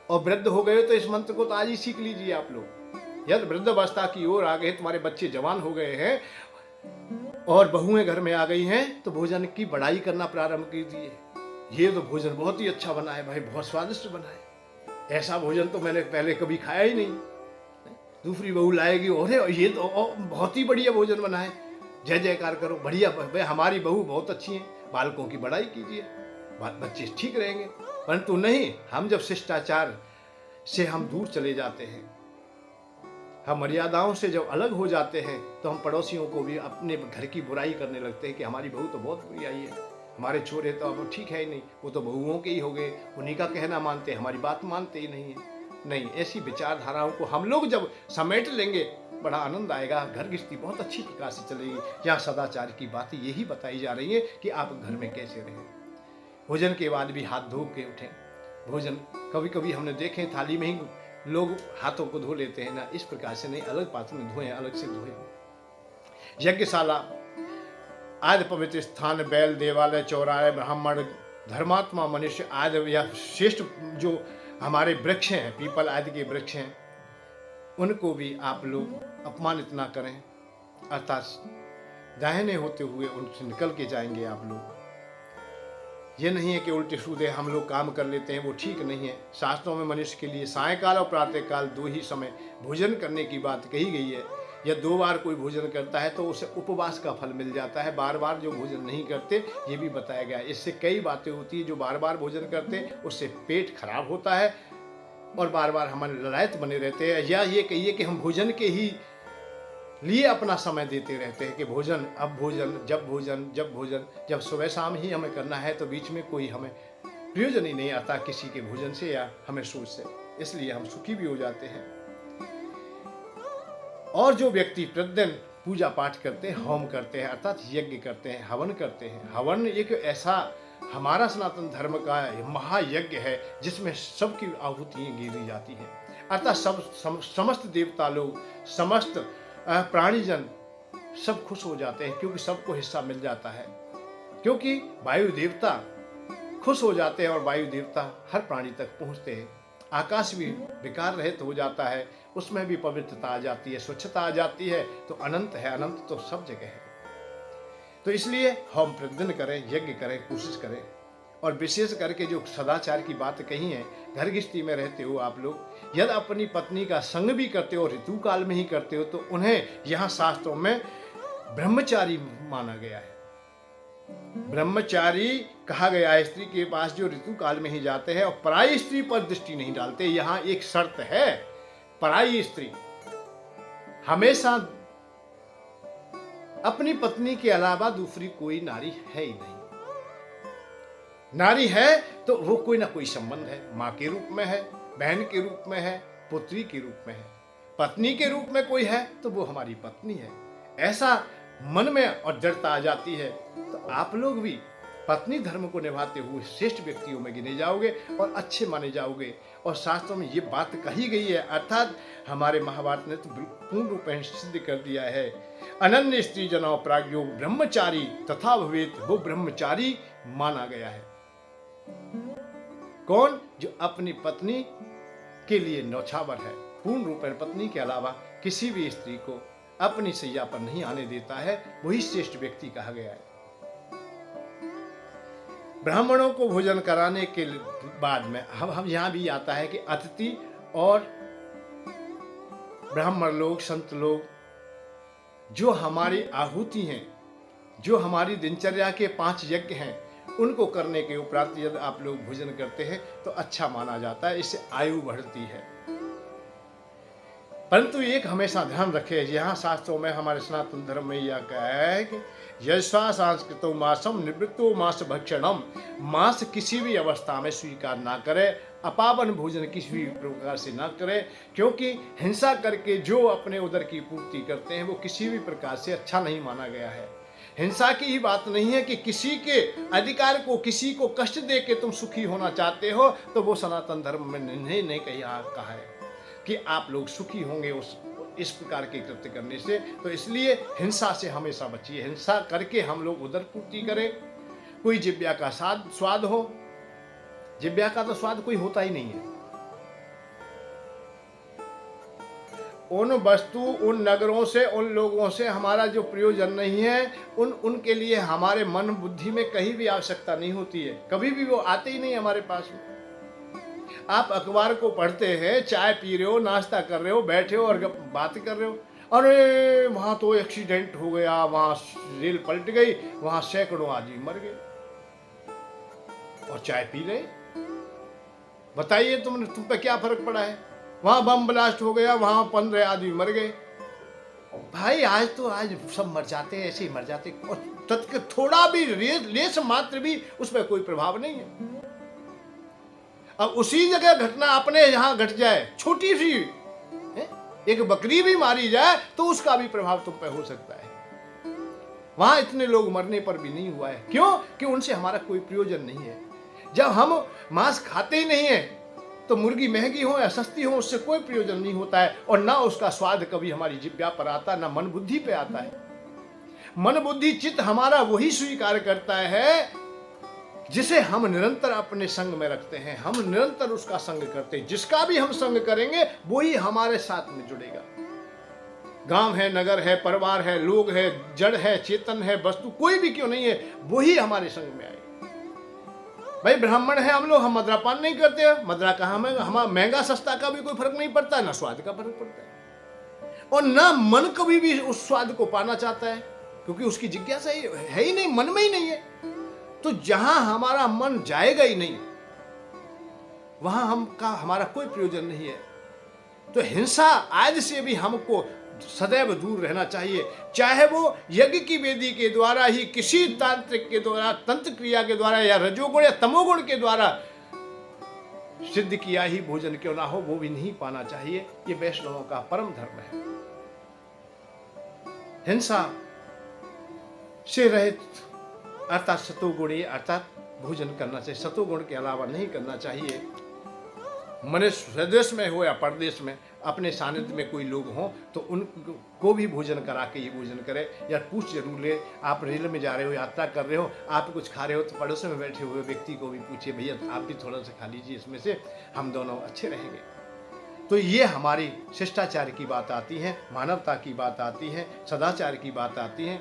S1: और वृद्ध हो गए तो इस मंत्र को तो आज ही सीख लीजिए आप लोग। यदि वृद्धावस्था की ओर आ गए, तुम्हारे बच्चे जवान हो गए हैं और बहुएं घर में आ गई हैं, तो भोजन की बड़ाई करना प्रारंभ कीजिए। ये तो भोजन बहुत ही अच्छा बना है भाई, बहुत स्वादिष्ट बना है, ऐसा भोजन तो मैंने पहले कभी खाया ही नहीं। दूसरी बहू लाएगी, और ये तो बहुत ही बढ़िया भोजन बना है, जय जयकार करो, बढ़िया भाई, हमारी बहू बहुत अच्छी है। बालकों की बड़ाई कीजिए, बच्चे ठीक रहेंगे। परंतु नहीं, हम जब शिष्टाचार से हम दूर चले जाते हैं, हम मर्यादाओं से जब अलग हो जाते हैं, तो हम पड़ोसियों को भी अपने घर की बुराई करने लगते हैं कि हमारी बहू तो बहुत बुरी आई है, हमारे छोरे तो अब ठीक है ही नहीं, वो तो बहुओं के ही हो गए, उन्हीं का कहना मानते हैं, हमारी बात मानते ही नहीं है। नहीं, ऐसी विचारधाराओं को हम लोग जब समेट लेंगे, बड़ा आनंद आएगा, घर गृहस्थी बहुत अच्छी प्रकार से चलेगी। यहाँ सदाचार की बातें यही बताई जा रही है कि आप घर में कैसे रहें। भोजन के बाद भी हाथ धो के उठें। भोजन कभी कभी हमने देखे थाली में ही लोग हाथों को धो लेते हैं ना, इस प्रकार से नहीं, अलग पात्र में धोएं, अलग से धोएं। यज्ञशाला आदि पवित्र स्थान, बैल, देवालय, चौराहे, ब्राह्मण, धर्मात्मा, मनुष्य आदि या श्रेष्ठ जो हमारे वृक्ष हैं, पीपल आदि के वृक्ष हैं, उनको भी आप लोग अपमानित ना करें, अर्थात दाहिने होते हुए उनसे निकल के जाएंगे आप लोग। ये नहीं है कि उल्टे सीधे हम लोग काम कर लेते हैं, वो ठीक नहीं है। शास्त्रों में मनुष्य के लिए सायंकाल और प्रातःकाल 2 ही समय भोजन करने की बात कही गई है। या 2 बार कोई भोजन करता है तो उसे उपवास का फल मिल जाता है। बार बार जो भोजन नहीं करते, ये भी बताया गया। इससे कई बातें होती है, जो बार बार भोजन करते उससे पेट खराब होता है और बार बार हमारे ललायत बने रहते हैं, या ये कहिए कि हम भोजन के ही लिए अपना समय देते रहते हैं कि भोजन, अब भोजन, जब भोजन, जब भोजन, जब सुबह शाम ही हमें करना है तो बीच में कोई हमें प्रयोजन ही नहीं आता किसी के भोजन से या हमें सोच से, इसलिए हम सुखी भी हो जाते हैं। और जो व्यक्ति प्रतिदिन पूजा पाठ करते हैं, होम करते हैं, अर्थात यज्ञ करते हैं, हवन करते हैं। हवन एक ऐसा हमारा सनातन धर्म का महायज्ञ है जिसमें सबकी आहुतियाँ गिरी जाती हैं, अर्थात समस्त देवता लोग, समस्त प्राणीजन सब खुश हो जाते हैं, क्योंकि सबको हिस्सा मिल जाता है। क्योंकि वायु देवता खुश हो जाते हैं और वायु देवता हर प्राणी तक पहुंचते हैं। आकाश भी विकार रहित हो जाता है, उसमें भी पवित्रता आ जाती है, स्वच्छता आ जाती है। तो अनंत है, अनंत तो सब जगह है। तो इसलिए हम प्रतिदिन करें, यज्ञ करें, कोशिश करें। और विशेष करके जो सदाचार की बात कही है, घर गृहस्थी में रहते हो आप लोग, यदि अपनी पत्नी का संग भी करते हो, ऋतु काल में ही करते हो, तो उन्हें यहाँ शास्त्रों में ब्रह्मचारी माना गया है। ब्रह्मचारी कहा गया है स्त्री के पास जो ऋतु काल में ही जाते हैं और पराई स्त्री पर दृष्टि नहीं डालते। यहाँ एक शर्त है, पराई स्त्री हमेशा अपनी पत्नी के अलावा दूसरी कोई नारी है ही नहीं। नारी है तो वो कोई ना कोई संबंध है, माँ के रूप में है, बहन के रूप में है, पुत्री के रूप में है, पत्नी के रूप में कोई है तो वो हमारी पत्नी है। ऐसा मन में और दृढ़ता आ जाती है तो आप लोग भी पत्नी धर्म को निभाते हुए श्रेष्ठ व्यक्तियों में गिने जाओगे और अच्छे माने जाओगे। और शास्त्रों में ये बात कही गई है, अर्थात हमारे महाभारत ने तो पूर्ण रूप में सिद्ध कर दिया है, अनन्य स्त्री जनो प्राज्ञो ब्रह्मचारी तथा भवेत, वो ब्रह्मचारी माना गया है। कौन? जो अपनी पत्नी के लिए न्यौछावर है, पूर्ण रूप में पत्नी के अलावा किसी भी स्त्री को अपनी सैया पर नहीं आने देता है, वही श्रेष्ठ व्यक्ति कहा गया है। ब्राह्मणों को भोजन कराने के बाद में हम यहाँ भी आता है कि अतिथि और ब्राह्मण लोग, संत लोग, जो हमारी आहुति हैं, जो हमारी दिनचर्या के 5 यज्ञ हैं, उनको करने के उपरांत यदि आप लोग भोजन करते हैं तो अच्छा माना जाता है, इससे आयु बढ़ती है। परंतु एक हमेशा ध्यान रखें, यहाँ शास्त्रों में, हमारे सनातन धर्म में यह कहा है कि यशा सांस्कृतो मासम निवृत्तो मास भक्षणम, मांस किसी भी अवस्था में स्वीकार ना करे, अपावन भोजन किसी भी प्रकार से ना करे, क्योंकि हिंसा करके जो अपने उदर की पूर्ति करते हैं वो किसी भी प्रकार से अच्छा नहीं माना गया है। हिंसा की ही बात नहीं है कि किसी के अधिकार को, किसी को कष्ट दे के तुम सुखी होना चाहते हो, तो वो सनातन धर्म में नहीं कहा है कि आप लोग सुखी होंगे इस प्रकार के कृत्य करने से। तो इसलिए हिंसा से हमेशा बचिए। हिंसा करके हम लोग उदर पूर्ति करें, कोई जिब्या का स्वाद हो, जिब्या का तो स्वाद कोई होता ही नहीं है। उन वस्तु, उन नगरों से, उन लोगों से हमारा जो प्रयोजन नहीं है, उनके लिए हमारे मन बुद्धि में कहीं भी आवश्यकता नहीं होती है, कभी भी वो आते ही नहीं हमारे पास में। आप अखबार को पढ़ते हैं, चाय पी रहे हो, नाश्ता कर रहे हो, बैठे हो और बात कर रहे हो, अरे वहाँ तो एक्सीडेंट हो गया, वहाँ रेल पलट गई, वहाँ सैकड़ों आदमी मर गए, और चाय पी रहे। बताइए तुम पे क्या फर्क पड़ा है? वहाँ बम ब्लास्ट हो गया, वहाँ 15 आदमी मर गए। भाई आज सब मर जाते हैं, ऐसे ही मर जाते, और थोड़ा भी लेस मात्र भी उस पर कोई प्रभाव नहीं है। अब उसी जगह घटना अपने यहाँ घट जाए, छोटी सी एक बकरी भी मारी जाए तो उसका भी प्रभाव तुम पे हो सकता है। वहां इतने लोग मरने पर भी नहीं हुआ है। क्यों? कि उनसे हमारा कोई प्रयोजन नहीं है। जब हम मांस खाते ही नहीं है तो मुर्गी महंगी हो या सस्ती हो, उससे कोई प्रयोजन नहीं होता है, और ना उसका स्वाद कभी हमारी जिह्वा पर आता, ना मन बुद्धि पे आता है। मन बुद्धि चित्त हमारा वही स्वीकार करता है जिसे हम निरंतर अपने संग में रखते हैं, हम निरंतर उसका संग करते हैं। जिसका भी हम संग करेंगे वही हमारे साथ में जुड़ेगा। गांव है, नगर है, परिवार है, लोग है, जड़ है, चेतन है, वस्तु कोई भी क्यों नहीं है, वही हमारे संग में आएगा। भाई ब्राह्मण है हम लोग, हम मदरापान नहीं करते हैं, मदरा कहाँ में, हमारा महंगा सस्ता का भी कोई फर्क नहीं पड़ता, ना स्वाद का फर्क पड़ता है। और ना मन कभी भी उस स्वाद को पाना चाहता है, क्योंकि उसकी जिज्ञासा है ही नहीं, मन में ही नहीं है। तो जहां हमारा मन जाएगा ही नहीं, वहां हमारा कोई प्रयोजन नहीं है। तो हिंसा आज से भी हमको सदैव दूर रहना चाहिए, चाहे वो यज्ञ की वेदी के द्वारा ही, किसी तांत्रिक के द्वारा, तंत्र क्रिया के द्वारा, या रजोगुण या तमोगुण के द्वारा सिद्ध किया ही भोजन क्यों ना हो, वो भी नहीं पाना चाहिए। ये वैष्णवों का परम धर्म है। हिंसा से रहित अर्थात सतोगुणी, अर्थात भोजन करना चाहिए। सतोगुण के अलावा नहीं करना चाहिए। मनुष्य स्वदेश में हो या परदेश में, अपने सानिध्य में कोई लोग हों तो उनको भी भोजन करा के ये भोजन करे, या पूछ जरूर ले। आप रेल में जा रहे हो, यात्रा कर रहे हो, आप कुछ खा रहे हो, तो पड़ोस में बैठे हुए व्यक्ति को भी पूछिए, भैया आप भी थोड़ा सा खा लीजिए, इसमें से हम दोनों अच्छे रहेंगे। तो ये हमारी शिष्टाचार की बात आती है, मानवता की बात आती है, सदाचार की बात आती है।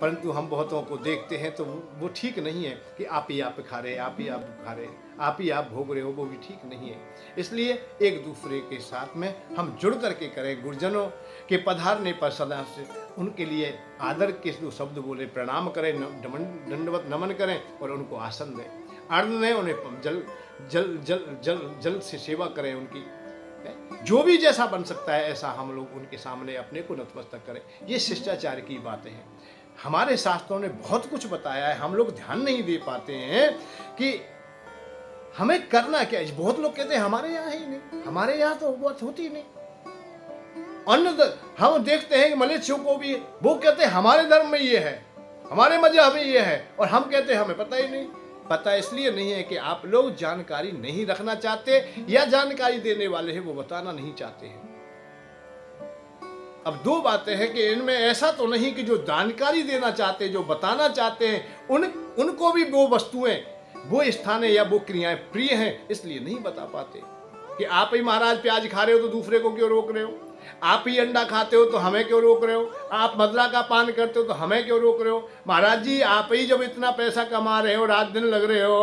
S1: परंतु हम बहुतों को देखते हैं तो वो ठीक नहीं है कि आप ही आप खा रहे हैं, आप ही आप खा रहे हैं, आप ही आप भोग रहे हो, वो भी ठीक नहीं है। इसलिए एक दूसरे के साथ में हम जुड़ करके करें। गुरुजनों के पधारने पर सदा से उनके लिए आदर के जो शब्द बोले, प्रणाम करें, दंडवत नमन करें और उनको आसन दें, अन्न दें, उन्हें जल जल जल जल जल से सेवा करें। उनकी जो भी जैसा बन सकता है ऐसा हम लोग उनके सामने अपने को नतमस्तक करें। ये शिष्टाचार की बातें हैं। हमारे शास्त्रों ने बहुत कुछ बताया है, हम लोग ध्यान नहीं दे पाते हैं कि हमें करना क्या है। बहुत लोग कहते हैं हमारे यहाँ ही नहीं, हमारे यहाँ तो बात होती नहीं। अन्न हम देखते हैं कि मलेच्छियों को भी वो कहते हैं हमारे धर्म में ये है, हमारे मजहब में ये है, और हम कहते हैं हमें पता ही नहीं। पता इसलिए नहीं है कि आप लोग जानकारी नहीं रखना चाहते, या जानकारी देने वाले हैं वो बताना नहीं चाहते हैं। अब दो बातें हैं कि इनमें ऐसा तो नहीं कि जो जानकारी देना चाहते, जो बताना चाहते हैं, उनको भी वो वस्तुएं, वो स्थान या वो क्रियाएं प्रिय हैं, इसलिए नहीं बता पाते। कि आप ही महाराज प्याज खा रहे हो तो दूसरे को क्यों रोक रहे हो, आप ही अंडा खाते हो तो हमें क्यों रोक रहे हो, आप मदरा का पान करते हो तो हमें क्यों रोक रहे हो। महाराज जी आप ही जब इतना पैसा कमा रहे हो, रात दिन लग रहे हो,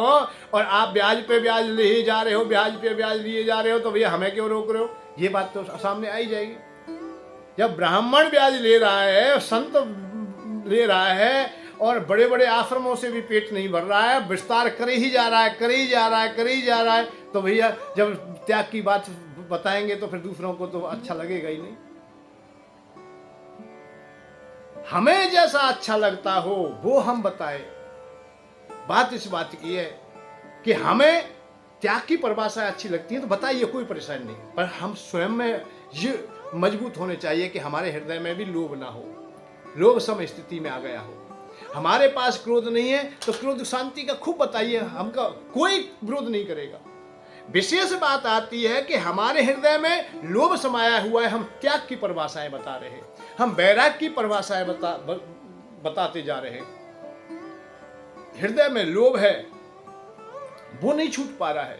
S1: और आप ब्याज पे ब्याज ले जा रहे हो, ब्याज पे ब्याज लिए जा रहे हो, तो भैया हमें क्यों रोक रहे हो। ये बात तो सामने आई जाएगी। जब ब्राह्मण ब्याज ले रहा है, संत ले रहा है, और बड़े बड़े आश्रमों से भी पेट नहीं भर रहा है, विस्तार करे ही जा रहा है, करे ही जा रहा है, करे ही जा रहा है, तो भैया जब त्याग की बात बताएंगे तो फिर दूसरों को तो अच्छा लगेगा ही नहीं। हमें जैसा अच्छा लगता हो वो हम बताएं। बात इस बात की है कि हमें त्याग की परिभाषा अच्छी लगती है तो बताइए, कोई परेशानी नहीं, पर हम स्वयं में ये मजबूत होने चाहिए कि हमारे हृदय में भी लोभ ना हो, लोभ सम स्थिति में आ गया हो। हमारे पास क्रोध नहीं है तो क्रोध शांति का खूब बताइए, हमका कोई विरोध नहीं करेगा। विशेष बात आती है कि हमारे हृदय में लोभ समाया हुआ है, हम त्याग की परिभाषाएं बता रहे हैं, हम वैराग की परिभाषाएं बताते जा रहे हैं। हृदय में लोभ है, वो नहीं छूट पा रहा है,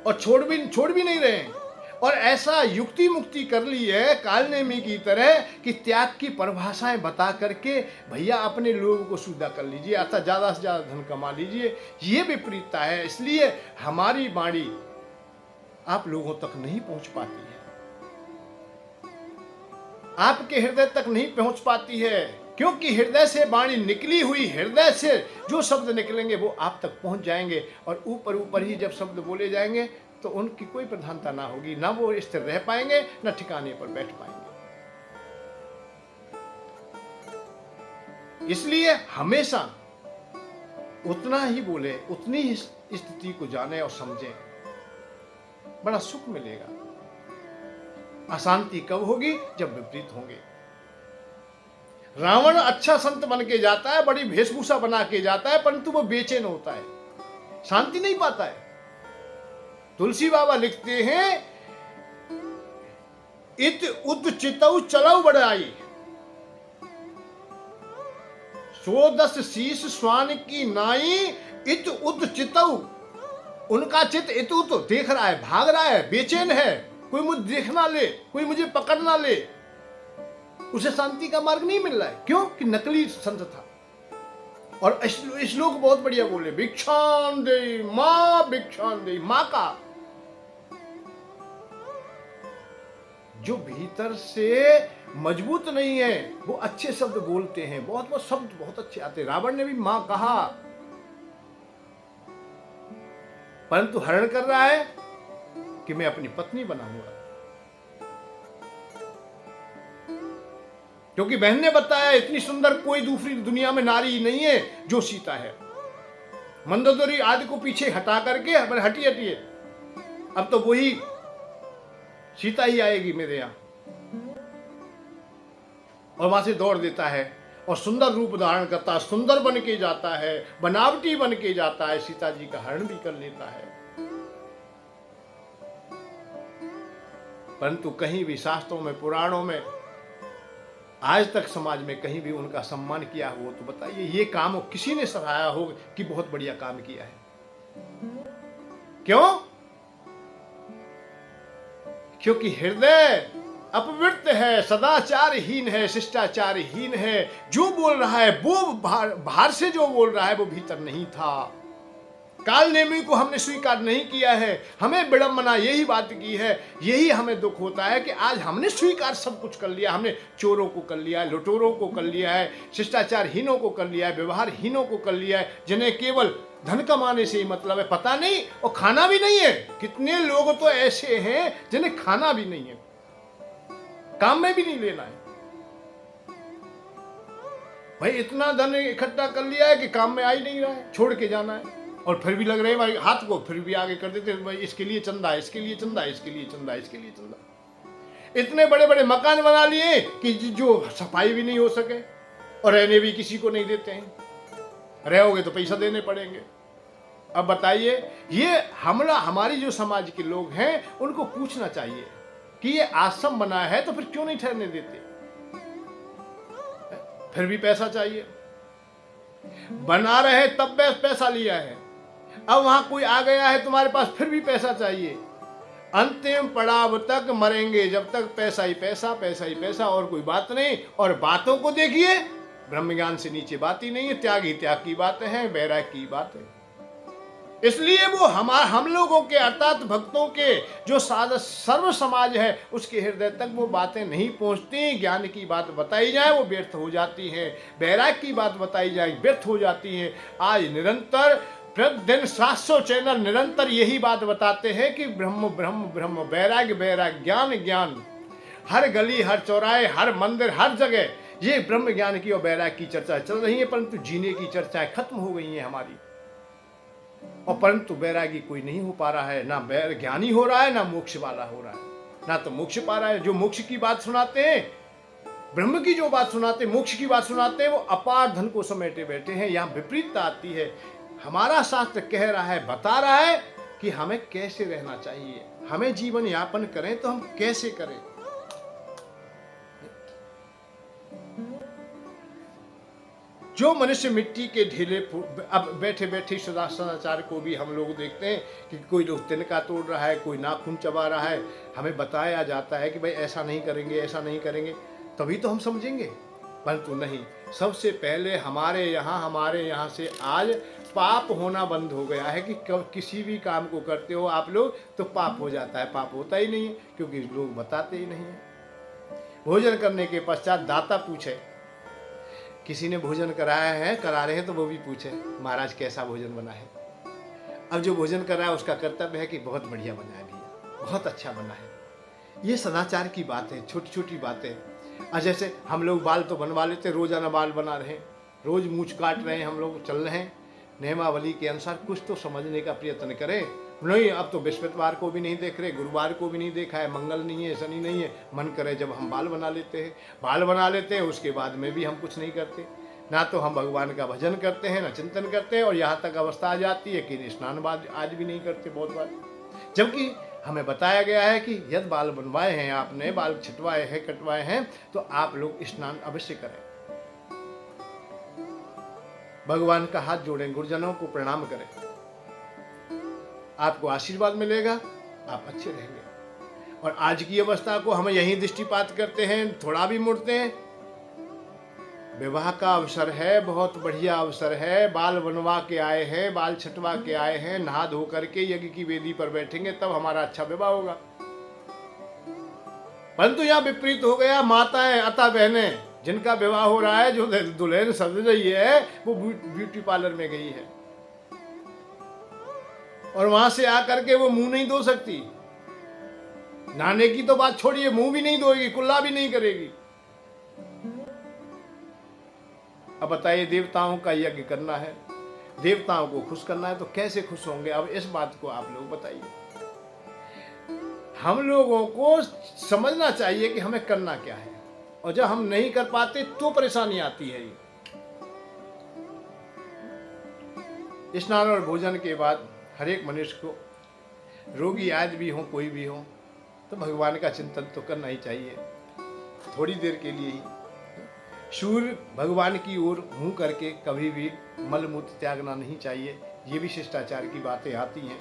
S1: और छोड़ भी नहीं रहे हैं। और ऐसा युक्ति मुक्ति कर ली है कालनेमी की तरह कि त्याग की परिभाषाएं बता करके भैया अपने लोगों को सुविधा कर लीजिए, अर्थात ज्यादा से ज्यादा धन कमा लीजिए। ये विपरीतता है, इसलिए हमारी वाणी आप लोगों तक नहीं पहुंच पाती है, आपके हृदय तक नहीं पहुंच पाती है, क्योंकि हृदय से वाणी निकली हुई, हृदय से जो शब्द निकलेंगे वो आप तक पहुंच जाएंगे, और ऊपर ऊपर ही जब शब्द बोले जाएंगे तो उनकी कोई प्रधानता ना होगी, ना वो स्थिर रह पाएंगे, ना ठिकाने पर बैठ पाएंगे। इसलिए हमेशा उतना ही बोले, उतनी ही स्थिति को जाने और समझे, बड़ा सुख मिलेगा। अशांति कब होगी, जब विपरीत होंगे। रावण अच्छा संत बन के जाता है, बड़ी वेशभूषा बना के जाता है, परंतु वो बेचैन होता है, शांति नहीं पाता है। तुलसी बाबा लिखते हैं, इत उद चितऊ चलऊ बढ़ाई, 110 शीश स्वान की नाई, इत उद चितऊ। उनका चित इत उत देख रहा है, भाग रहा है, बेचैन है, कोई मुझे देखना ले, कोई मुझे पकड़ना ले, उसे शांति का मार्ग नहीं मिल रहा है। क्यों कि नकली संत था। और श्लोक बहुत बढ़िया बोले, भिक्षान दे मां, भिक्षान दे मां का जो भीतर से मजबूत नहीं है वो अच्छे शब्द बोलते हैं, बहुत बहुत शब्द बहुत अच्छे आते हैं। रावण ने भी मां कहा, परंतु हरण कर रहा है कि मैं अपनी पत्नी बनाऊंगा, क्योंकि बहन ने बताया इतनी सुंदर कोई दूसरी दुनिया में नारी नहीं है जो सीता है। मंदोदरी आदि को पीछे हटा करके हटिए हटिए, अब तो वही सीता ही आएगी मेरे यहां। और वहां से दौड़ देता है और सुंदर रूप धारण करता है, सुंदर बन के जाता है, बनावटी बन के जाता है, सीता जी का हरण भी कर लेता है। परंतु कहीं भी शास्त्रों में, पुराणों में, आज तक समाज में कहीं भी उनका सम्मान किया हो तो बताइए, ये काम किसी ने सराहा हो कि बहुत बढ़िया काम किया है? क्यों? क्योंकि हृदय अपवृत्त है, सदाचारहीन है, शिष्टाचारहीन है। जो बोल रहा है वो बाहर से जो बोल रहा है वो भीतर नहीं था। काल नेमी को हमने स्वीकार नहीं किया है, हमें विडंबना यही बात की है, यही हमें दुख होता है कि आज हमने स्वीकार सब कुछ कर लिया। हमने चोरों को कर लिया है, लुटेरों को कर लिया है, शिष्टाचारहीनों को कर लिया है, व्यवहारहीनों को कर लिया है, जिन्हें केवल धन कमाने से ही मतलब है, पता नहीं और खाना भी नहीं है। कितने लोग तो ऐसे हैं जिन्हें खाना भी नहीं है, काम में भी नहीं लेना है। भाई इतना धन इकट्ठा कर लिया है कि काम में आ ही नहीं रहा है, छोड़ के जाना है। और फिर भी लग रहे हैं भाई हाथ को, फिर भी आगे कर देते हैं भाई, इसके लिए चंदा, इसके लिए चंदा, इसके लिए चंदा, इसके लिए चंदा। इतने बड़े बड़े मकान बना लिए कि जो सफाई भी नहीं हो सके और रहने भी किसी को नहीं देते हैं। रहोगे तो पैसा देने पड़ेंगे। अब बताइए, ये हमला हमारी जो समाज के लोग हैं उनको पूछना चाहिए कि ये आश्रम बना है तो फिर क्यों नहीं ठहरने देते? फिर भी पैसा चाहिए। बना रहे तब पैसा लिया है, अब वहां कोई आ गया है तुम्हारे पास, फिर भी पैसा चाहिए। अंतिम पड़ाव तक मरेंगे जब तक पैसा ही पैसा, पैसा ही पैसा, और कोई बात नहीं। और बातों को देखिए, ब्रह्म ज्ञान से नीचे बात ही नहीं है, त्याग ही त्याग की बातें हैं, वैराग की बात है। इसलिए वो हम लोगों के अर्थात भक्तों के जो सर्व समाज है उसके हृदय तक वो बातें नहीं पहुंचती। ज्ञान की बात बताई जाए वो व्यर्थ हो जाती है, वैराग की बात बताई जाए व्यर्थ हो जाती है। आज निरंतर प्रतिदिन 700 चैनल निरंतर यही बात बताते हैं कि ब्रह्म ब्रह्म ब्रह्म, वैराग वैराग, ज्ञान ज्ञान। हर गली, हर चौराहे, हर मंदिर, हर जगह ये ब्रह्म ज्ञान की और वैराग की चर्चा चल रही है, परंतु जीने की चर्चाएं खत्म हो गई हैं हमारी। और परंतु वैरागी कोई नहीं हो पा रहा है, ना ज्ञानी हो रहा है, ना मोक्ष वाला हो रहा है, ना तो मोक्ष पा रहा है। जो मोक्ष की बात सुनाते हैं, ब्रह्म की जो बात सुनाते हैं, मोक्ष की बात सुनाते हैं, वो अपार धन को समेटे बैठे हैं। यहाँ विपरीतता आती है। हमारा शास्त्र कह रहा है, बता रहा है कि हमें कैसे रहना चाहिए, हमें जीवन यापन करें तो हम कैसे करें। जो मनुष्य मिट्टी के ढेले, अब बैठे बैठे सदाचार को भी हम लोग देखते हैं कि कोई लोग तिनका तोड़ रहा है, कोई नाखून चबा रहा है, हमें बताया जाता है कि भाई ऐसा नहीं करेंगे, ऐसा नहीं करेंगे, तभी तो हम समझेंगे। परंतु नहीं, सबसे पहले हमारे यहाँ से आज पाप होना बंद हो गया है कि किसी भी काम को करते हो आप लोग तो पाप हो जाता है। पाप होता ही नहीं है, क्योंकि लोग बताते ही नहीं है। भोजन करने के पश्चात दाता पूछे, किसी ने भोजन करा रहे हैं तो वो भी पूछे महाराज कैसा भोजन बना है। अब जो भोजन कर रहा है उसका कर्तव्य है कि बहुत बढ़िया बना है भैया, बहुत अच्छा बना है। ये सदाचार की बात है, छोटी छोटी बातें। जैसे हम लोग बाल तो बनवा लेते, रोजाना बाल बना रहे हैं, रोज मूछ काट रहे हैं, हम लोग चल रहे हैं नियमावली के अनुसार, कुछ तो समझने का प्रयत्न करें। नहीं, अब तो बृहस्पतिवार को भी नहीं देख रहे, गुरुवार को भी नहीं देखा है, मंगल नहीं है, शनि नहीं है, मन करे जब हम बाल बना लेते हैं, बाल बना लेते हैं, उसके बाद में भी हम कुछ नहीं करते। ना तो हम भगवान का भजन करते हैं, ना चिंतन करते हैं, और यहाँ तक अवस्था आ जाती है कि स्नान बाद आज भी नहीं करते बहुत बार। जबकि हमें बताया गया है कि यदि बाल बनवाए हैं आपने, बाल छिटवाए हैं, कटवाए हैं, तो आप लोग स्नान अवश्य करें, भगवान का हाथ जोड़ें, गुरुजनों को प्रणाम करें, आपको आशीर्वाद मिलेगा, आप अच्छे रहेंगे। और आज की अवस्था को हम यही दृष्टिपात करते हैं, थोड़ा भी मुड़ते हैं। विवाह का अवसर है, बहुत बढ़िया अवसर है, बाल बनवा के आए हैं, बाल छटवा के आए हैं, नहा धो करके यज्ञ की वेदी पर बैठेंगे तब हमारा अच्छा विवाह होगा। परंतु यहाँ विपरीत हो गया। माताएं अता बहनें जिनका विवाह हो रहा है, जो दुल्हन सज रही है, वो ब्यूटी पार्लर में गई है और वहां से आकर के वो मुंह नहीं धो सकती। नहाने की तो बात छोड़िए, मुंह भी नहीं धोएगी, कुल्ला भी नहीं करेगी। अब बताइए, देवताओं का यज्ञ करना है, देवताओं को खुश करना है, तो कैसे खुश होंगे? अब इस बात को आप लोग बताइए। हम लोगों को समझना चाहिए कि हमें करना क्या है, और जब हम नहीं कर पाते तो परेशानी आती है। स्नान और भोजन के बाद हर एक मनुष्य को, रोगी आज भी हो कोई भी हो, तो भगवान का चिंतन तो करना ही चाहिए, थोड़ी देर के लिए ही। सूर्य भगवान की ओर मुंह करके कभी भी मल मूत्र त्यागना नहीं चाहिए। ये भी शिष्टाचार की बातें आती हैं।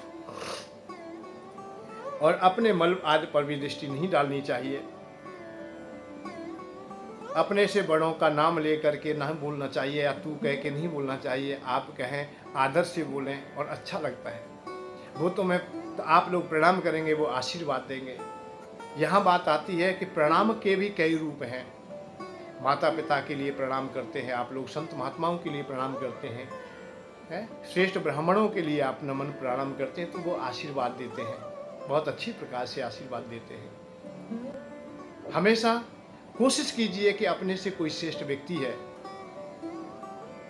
S1: और अपने मल आदि पर भी दृष्टि नहीं डालनी चाहिए। अपने से बड़ों का नाम लेकर के नहीं बोलना चाहिए, या तू कह के नहीं बोलना चाहिए। आप कहें, आदर से बोलें और अच्छा लगता है। वो तो आप लोग प्रणाम करेंगे, वो आशीर्वाद देंगे। यहाँ बात आती है कि प्रणाम के भी कई रूप हैं। माता पिता के लिए प्रणाम करते हैं आप लोग, संत महात्माओं के लिए प्रणाम करते हैं, श्रेष्ठ ब्राह्मणों के लिए आप नमन प्रणाम करते हैं, तो वो आशीर्वाद देते हैं, बहुत अच्छी प्रकार से आशीर्वाद देते हैं। हमेशा कोशिश कीजिए कि अपने से कोई श्रेष्ठ व्यक्ति है।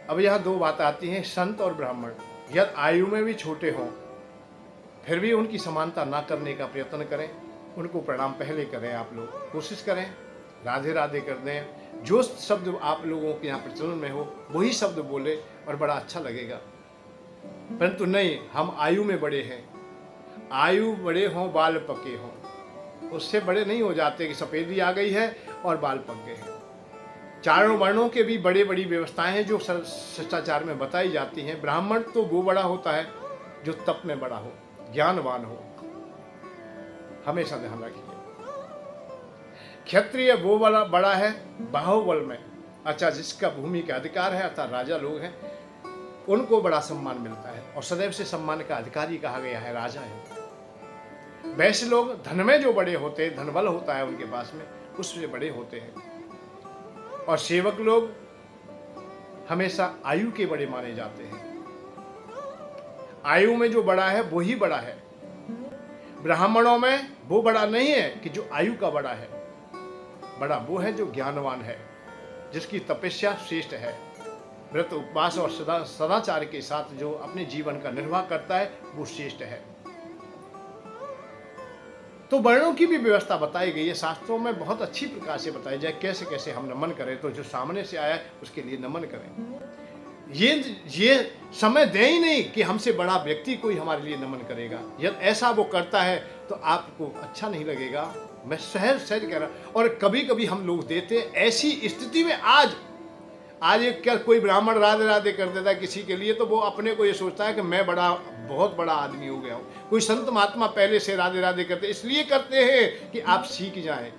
S1: अब यह दो बात आती हैं, संत और ब्राह्मण यदि आयु में भी छोटे हों फिर भी उनकी समानता ना करने का प्रयत्न करें, उनको प्रणाम पहले करें। आप लोग कोशिश करें, राधे राधे कर दें। जो शब्द आप लोगों के यहाँ प्रचलन में हो वही शब्द बोले और बड़ा अच्छा लगेगा। परंतु नहीं, हम आयु में बड़े हैं, आयु बड़े हों बाल पके हों, उससे बड़े नहीं हो जाते कि सफ़ेदी आ गई है और बाल पक गए हैं। चारों वर्णों के भी बड़ी बड़ी व्यवस्थाएं हैं जो शिष्टाचार में बताई जाती हैं। ब्राह्मण तो वो बड़ा होता है जो तप में बड़ा हो, ज्ञानवान हो, हमेशा ध्यान रखिए। क्षत्रिय वो बड़ा है बाहुबल में, अच्छा जिसका भूमि का अधिकार है, अर्थात राजा लोग हैं, उनको बड़ा सम्मान मिलता है और सदैव से सम्मान का अधिकारी कहा गया है, राजा है। वैसे लोग धन में जो बड़े होते हैं, धनबल होता है उनके पास में, उससे बड़े होते हैं। और सेवक लोग हमेशा आयु के बड़े माने जाते हैं। आयु में जो बड़ा है वो ही बड़ा है। ब्राह्मणों में वो बड़ा नहीं है कि जो आयु का बड़ा है, बड़ा वो है जो ज्ञानवान है, जिसकी तपस्या श्रेष्ठ है, व्रत उपवास और सदाचार के साथ जो अपने जीवन का निर्वाह करता है वो श्रेष्ठ है। तो वर्णों की भी व्यवस्था बताई गई है शास्त्रों में, बहुत अच्छी प्रकार से बताई जाए कैसे कैसे हम नमन करें। तो जो सामने से आया उसके लिए नमन करें। ये समय दे ही नहीं कि हमसे बड़ा व्यक्ति कोई हमारे लिए नमन करेगा। यदि ऐसा वो करता है तो आपको अच्छा नहीं लगेगा, मैं सहज कह रहा। और कभी कभी हम लोग देते, ऐसी स्थिति में आज एक क्या कोई ब्राह्मण राधे राधे कर देता है किसी के लिए, तो वो अपने को ये सोचता है कि मैं बहुत बड़ा आदमी हो गया हूँ। कोई संत महात्मा पहले से राधे राधे करते, इसलिए करते हैं कि आप सीख जाएं,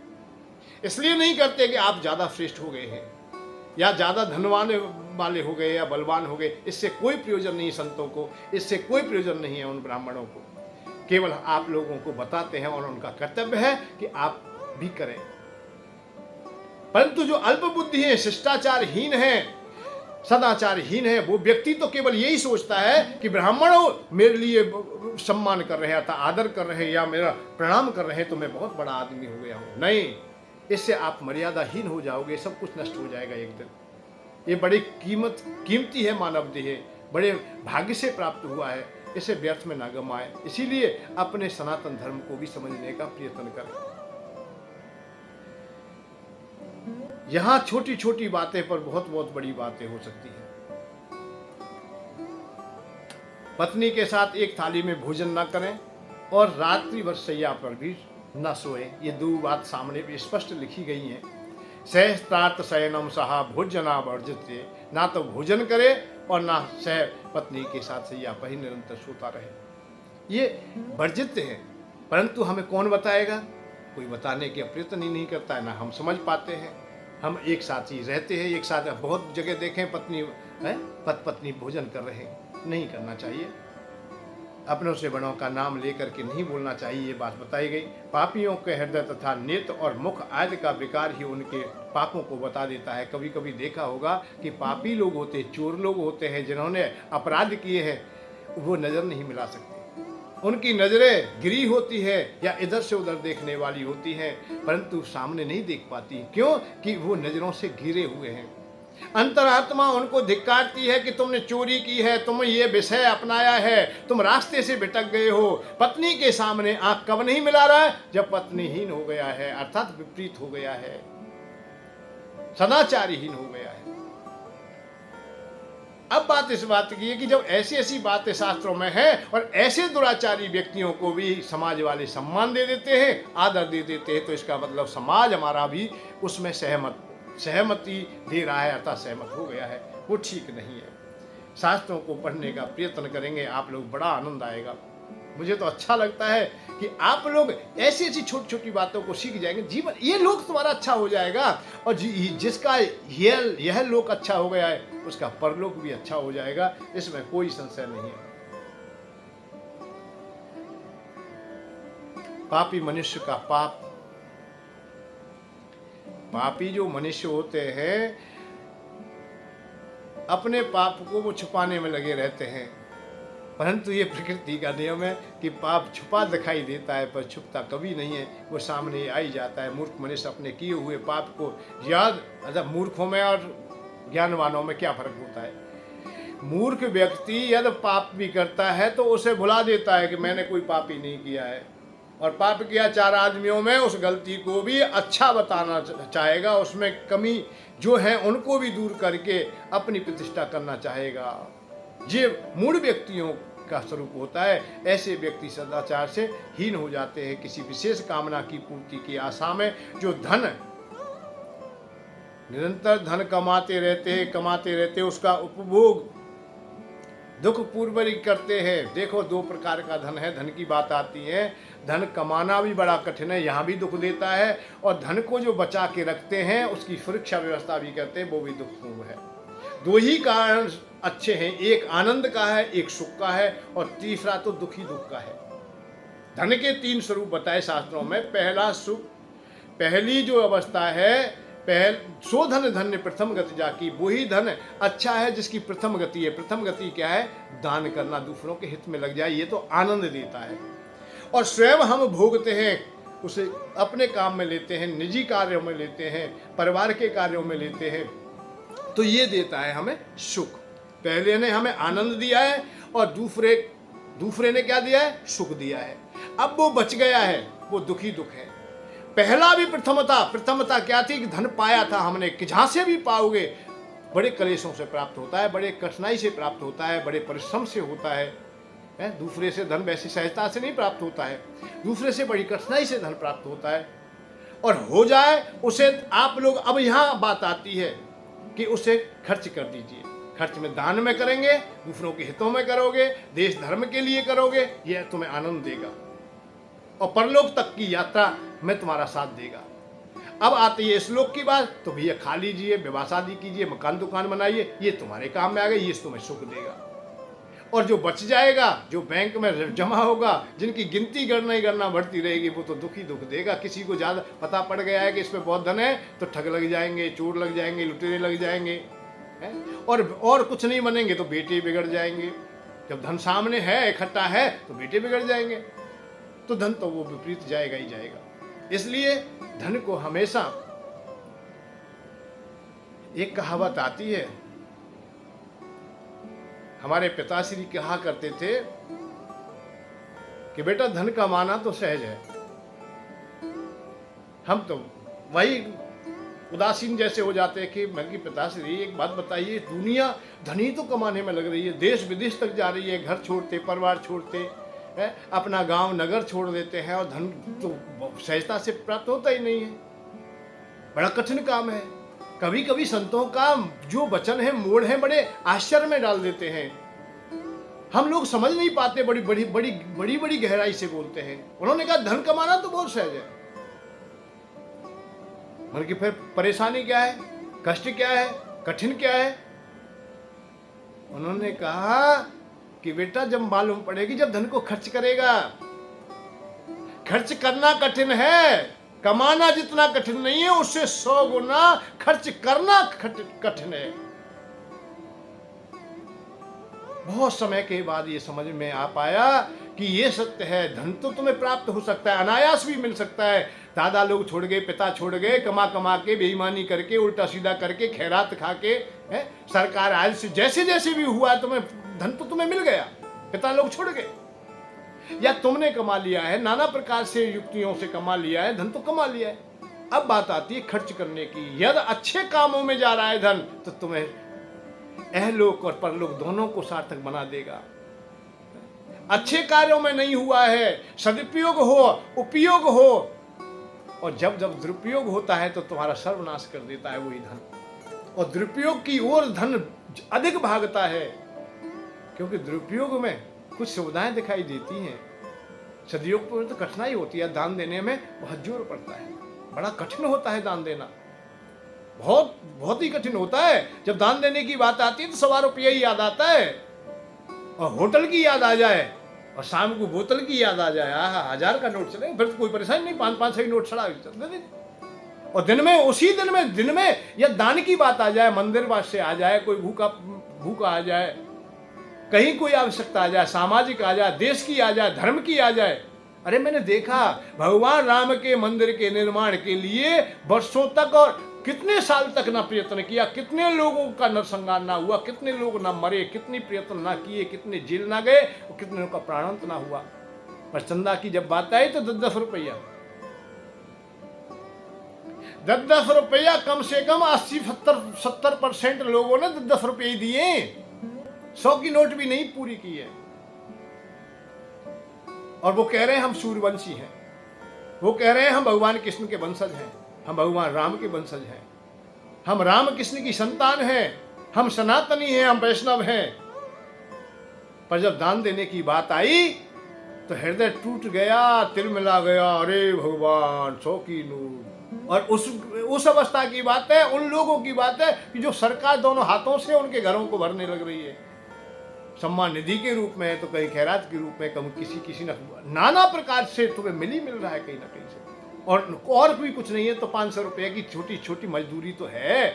S1: इसलिए नहीं करते कि आप ज़्यादा श्रेष्ठ हो गए हैं या ज़्यादा धनवान वाले हो गए या बलवान हो गए। इससे कोई प्रयोजन नहीं संतों को, इससे कोई प्रयोजन नहीं है उन ब्राह्मणों को। केवल आप लोगों को बताते हैं और उनका कर्तव्य है कि आप भी करें। परंतु जो अल्प बुद्धि है, शिष्टाचारहीन है, सदाचारहीन है, वो व्यक्ति तो केवल यही सोचता है कि ब्राह्मणों मेरे लिए सम्मान कर रहे हैं, आदर कर रहे हैं या मेरा प्रणाम कर रहे हैं तो मैं बहुत बड़ा आदमी हो गया हूँ। नहीं, इससे आप मर्यादाहीन हो जाओगे, सब कुछ नष्ट हो जाएगा एक दिन। ये बड़ी कीमती है मानव देह, बड़े भाग्य से प्राप्त हुआ है, इसे व्यर्थ में ना गमाए। इसीलिए अपने सनातन धर्म को भी समझने का प्रयत्न करें। यहाँ छोटी छोटी बातें पर बहुत बड़ी बातें हो सकती हैं। पत्नी के साथ एक थाली में भोजन न करें और रात्रि भर शैया पर भी न सोए। ये दो बात सामने भी स्पष्ट लिखी गई हैं। सहस्त्रार्थ शयनम सहा भोजना वर्जित्य, ना तो भोजन करे और ना सह पत्नी के साथ शैया पर ही निरंतर सोता रहे। ये वर्जित है, परंतु हमें कौन बताएगा? कोई बताने के प्रयत्न ही नहीं करता है, ना हम समझ पाते हैं। हम एक साथ ही रहते हैं, एक साथ बहुत जगह देखें पत्नी भोजन कर रहे हैं, नहीं करना चाहिए। अपनों से बड़ों का नाम लेकर के नहीं बोलना चाहिए, ये बात बताई गई। पापियों के हृदय तथा नेत्र और मुख आदि का विकार ही उनके पापों को बता देता है। कभी कभी देखा होगा कि पापी लोग होते, चोर लोग होते हैं, जिन्होंने अपराध किए हैं, वो नज़र नहीं मिला सकते। उनकी नज़रें गिरी होती है या इधर से उधर देखने वाली होती हैं, परंतु सामने नहीं देख पाती। क्यों? कि वो नज़रों से घिरे हुए हैं। अंतरात्मा उनको धिक्कारती है कि तुमने चोरी की है, तुम ये विषय अपनाया है, तुम रास्ते से भटक गए हो। पत्नी के सामने आंख कब नहीं मिला रहा है? जब पत्नीहीन हो गया है, अर्थात विपरीत हो गया है, सदाचारीहीन हो गया है। अब बात इस बात की है कि जब ऐसी ऐसी बातें शास्त्रों में है और ऐसे दुराचारी व्यक्तियों को भी समाज वाले सम्मान दे देते हैं, आदर दे देते हैं, तो इसका मतलब समाज हमारा भी उसमें सहमति दे रहा है, अर्थात सहमत हो गया है। वो ठीक नहीं है। शास्त्रों को पढ़ने का प्रयत्न करेंगे आप लोग, बड़ा आनंद आएगा। मुझे तो अच्छा लगता है कि आप लोग ऐसी ऐसी छोटी छोटी बातों को सीख जाएंगे, जीवन ये लोक तुम्हारा अच्छा हो जाएगा, और जिसका यह लोक अच्छा हो गया है उसका परलोक भी अच्छा हो जाएगा, इसमें कोई संशय नहीं है। पापी मनुष्य का पाप, पापी जो मनुष्य होते हैं अपने पाप को वो छुपाने में लगे रहते हैं, परंतु ये प्रकृति का नियम है कि पाप छुपा दिखाई देता है पर छुपता कभी नहीं है, वो सामने आ ही जाता है। मूर्ख मनुष्य अपने किए हुए पाप को याद, अगर मूर्खों में और ज्ञानवानों में क्या फर्क होता है? मूर्ख व्यक्ति यदि पाप भी करता है तो उसे भुला देता है कि मैंने कोई पाप ही नहीं किया है, और पाप किया चार आदमियों में उस गलती को भी अच्छा बताना चाहेगा, उसमें कमी जो है उनको भी दूर करके अपनी प्रतिष्ठा करना चाहेगा। ये मूढ़ व्यक्तियों का स्वरूप होता है। ऐसे व्यक्ति सदाचार से हीन हो जाते हैं। किसी विशेष कामना की पूर्ति की आशा में जो निरंतर धन कमाते रहते उसका उपभोग दुख पूर्वक करते हैं। देखो, दो प्रकार का धन है, धन की बात आती है। धन कमाना भी बड़ा कठिन है, यहाँ भी दुख देता है, और धन को जो बचा के रखते हैं उसकी सुरक्षा व्यवस्था भी करते हैं, वो भी दुखपूर्ण है। दो ही कारण अच्छे हैं, एक आनंद का है, एक सुख का है, और तीसरा तो दुखी दुख का है। धन के तीन स्वरूप बताए शास्त्रों में। पहला सुख, पहली जो अवस्था है, सो धन धन्य प्रथम गति जाकी, वही धन अच्छा है जिसकी प्रथम गति है। प्रथम गति क्या है? दान करना, दूसरों के हित में लग जाए, ये तो आनंद देता है। और स्वयं हम भोगते हैं, उसे अपने काम में लेते हैं, निजी कार्यों में लेते हैं, परिवार के कार्यों में लेते हैं, तो ये देता है हमें सुख। पहले ने हमें आनंद दिया है और दूसरे ने क्या दिया है? सुख दिया है। अब वो बच गया है, वो दुखी दुख है। पहला भी प्रथमता क्या थी? कि धन पाया था हमने, कि जहाँ से भी पाओगे बड़े कलेशों से प्राप्त होता है, बड़े कठिनाई से प्राप्त होता है, बड़े परिश्रम से होता है। दूसरे से धन वैसी सहजता से नहीं प्राप्त होता है, दूसरे से बड़ी कठिनाई से धन प्राप्त होता है। और हो जाए उसे आप लोग, अब यहाँ बात आती है कि उसे खर्च कर दीजिए। खर्च में दान में करेंगे, दूसरों के हितों में करोगे, देश धर्म के लिए करोगे, यह तुम्हें आनंद देगा और परलोक तक की यात्रा में तुम्हारा साथ देगा। अब आती है श्लोक की बात, तो भैया खा लीजिए, विवाह शादी कीजिए, मकान दुकान बनाइए, ये तुम्हारे काम में आ गई, ये तुम्हें सुख देगा। और जो बच जाएगा, जो बैंक में जमा होगा, जिनकी गिनती गणना बढ़ती रहेगी, वो तो दुखी दुख देगा। किसी को ज़्यादा पता पड़ गया है कि इसमें बहुत धन है, तो ठग लग जाएंगे, चोर लग जाएंगे, लुटेरे लग जाएंगे, और कुछ नहीं बनेंगे तो बेटे बिगड़ जाएंगे। जब धन सामने है, इकट्ठा है, तो बेटे बिगड़ जाएंगे, तो धन तो वो विपरीत जाएगा ही जाएगा। इसलिए धन को हमेशा, एक कहावत आती है, हमारे पिताश्री कहा करते थे कि बेटा धन कमाना तो सहज है। हम तो वही उदासीन जैसे हो जाते हैं कि मेरी पिताश्री एक बात बताइए, दुनिया धन ही तो कमाने में लग रही है, देश विदेश तक जा रही है, घर छोड़ते, परिवार छोड़ते, अपना गांव नगर छोड़ देते हैं, और धन तो सहजता से प्राप्त होता ही नहीं है, बड़ा कठिन काम है। कभी कभी संतों का जो वचन है, मोड़ है, बड़े आश्चर्य में डाल देते हैं। हम लोग समझ नहीं पाते, बड़ी बड़ी बड़ी बड़ी बड़ी गहराई से बोलते हैं। उन्होंने कहा धन कमाना तो बहुत सहज है, मन की फिर परेशानी क्या है, कष्ट क्या है, कठिन क्या है? उन्होंने कहा कि बेटा जब मालूम पड़ेगी जब धन को खर्च करेगा। खर्च करना कठिन है, कमाना जितना कठिन नहीं है उससे 100 गुना खर्च करना कठिन है। बहुत समय के बाद ये समझ में आ पाया कि ये सत्य है। धन तो तुम्हें प्राप्त हो सकता है, अनायास भी मिल सकता है। दादा लोग छोड़ गए, पिता छोड़ गए, कमा कमा के, बेईमानी करके, उल्टा सीधा करके, खैरात खा के, सरकार आज से जैसे जैसे भी हुआ तुम्हें धन तो तुम्हें मिल गया, पिता लोग छोड़ गए, या तुमने कमा लिया है, नाना प्रकार से युक्तियों से कमा लिया है, धन तो कमा लिया है। अब बात आती है खर्च करने की। यदि अच्छे कामों में जा रहा है धन तो तुम्हें अहलोक और परलोक दोनों को सार्थक बना देगा। अच्छे कार्यों में नहीं हुआ है, सदुपयोग हो, उपयोग हो, और जब जब दुरुपयोग होता है तो तुम्हारा सर्वनाश कर देता है वही धन। और दुरुपयोग की ओर धन अधिक भागता है, क्योंकि दुरुपयोग में कुछ सुविधाएं दिखाई देती हैं, सदुपयोग में तो कठिनाई होती है। दान देने में बहुत जोर पड़ता है, बड़ा कठिन होता है दान देना, बहुत बहुत ही कठिन होता है। जब दान देने की बात आती है तो 100 रुपया ही याद आता है, और होटल की याद आ जाए, और शाम को बोतल की याद आ जाए, 1000 का नोट चले, फिर तो कोई परेशानी नहीं, 5-5 ही नोट छड़ा दे दे। और दिन में, उसी दिन में या दान की बात आ जाए, मंदिर वास से आ जाए, कोई भूखा आ जाए, कहीं कोई आवश्यकता आ जाए, सामाजिक आ जाए, देश की आ जाए, धर्म की आ जाए। अरे मैंने देखा भगवान राम के मंदिर के निर्माण के लिए वर्षों तक और कितने साल तक ना प्रयत्न किया, कितने लोगों का नरसंहार ना हुआ, कितने लोग ना मरे, कितनी प्रयत्न ना किए, कितने जेल ना गए, और कितने लोगों का प्राणांत ना हुआ। पर चंदा की जब बात आई तो 10-10 रुपया, 10-10 रुपया, कम से कम 80-70% लोगों ने 10-10 रुपये ही दिए, 100 की नोट भी नहीं पूरी की है। और वो कह रहे हैं हम सूर्यवंशी हैं, वो कह रहे हैं हम भगवान कृष्ण के वंशज हैं, हम भगवान राम के वंशज हैं, हम राम कृष्ण की संतान हैं, हम सनातनी हैं, हम वैष्णव हैं। पर जब दान देने की बात आई तो हृदय टूट गया, तिलमिला गया। अरे भगवान, 100 की नोट। और उस अवस्था की बात है, उन लोगों की बात है कि जो सरकार दोनों हाथों से उनके घरों को भरने लग रही है, सम्मान निधि के रूप में, तो कहीं खैरात के रूप में, कहीं किसी नाना प्रकार से तुम्हें मिल रहा है कहीं ना कहीं से। और भी कुछ नहीं है तो 500 रुपए की छोटी छोटी मजदूरी तो है।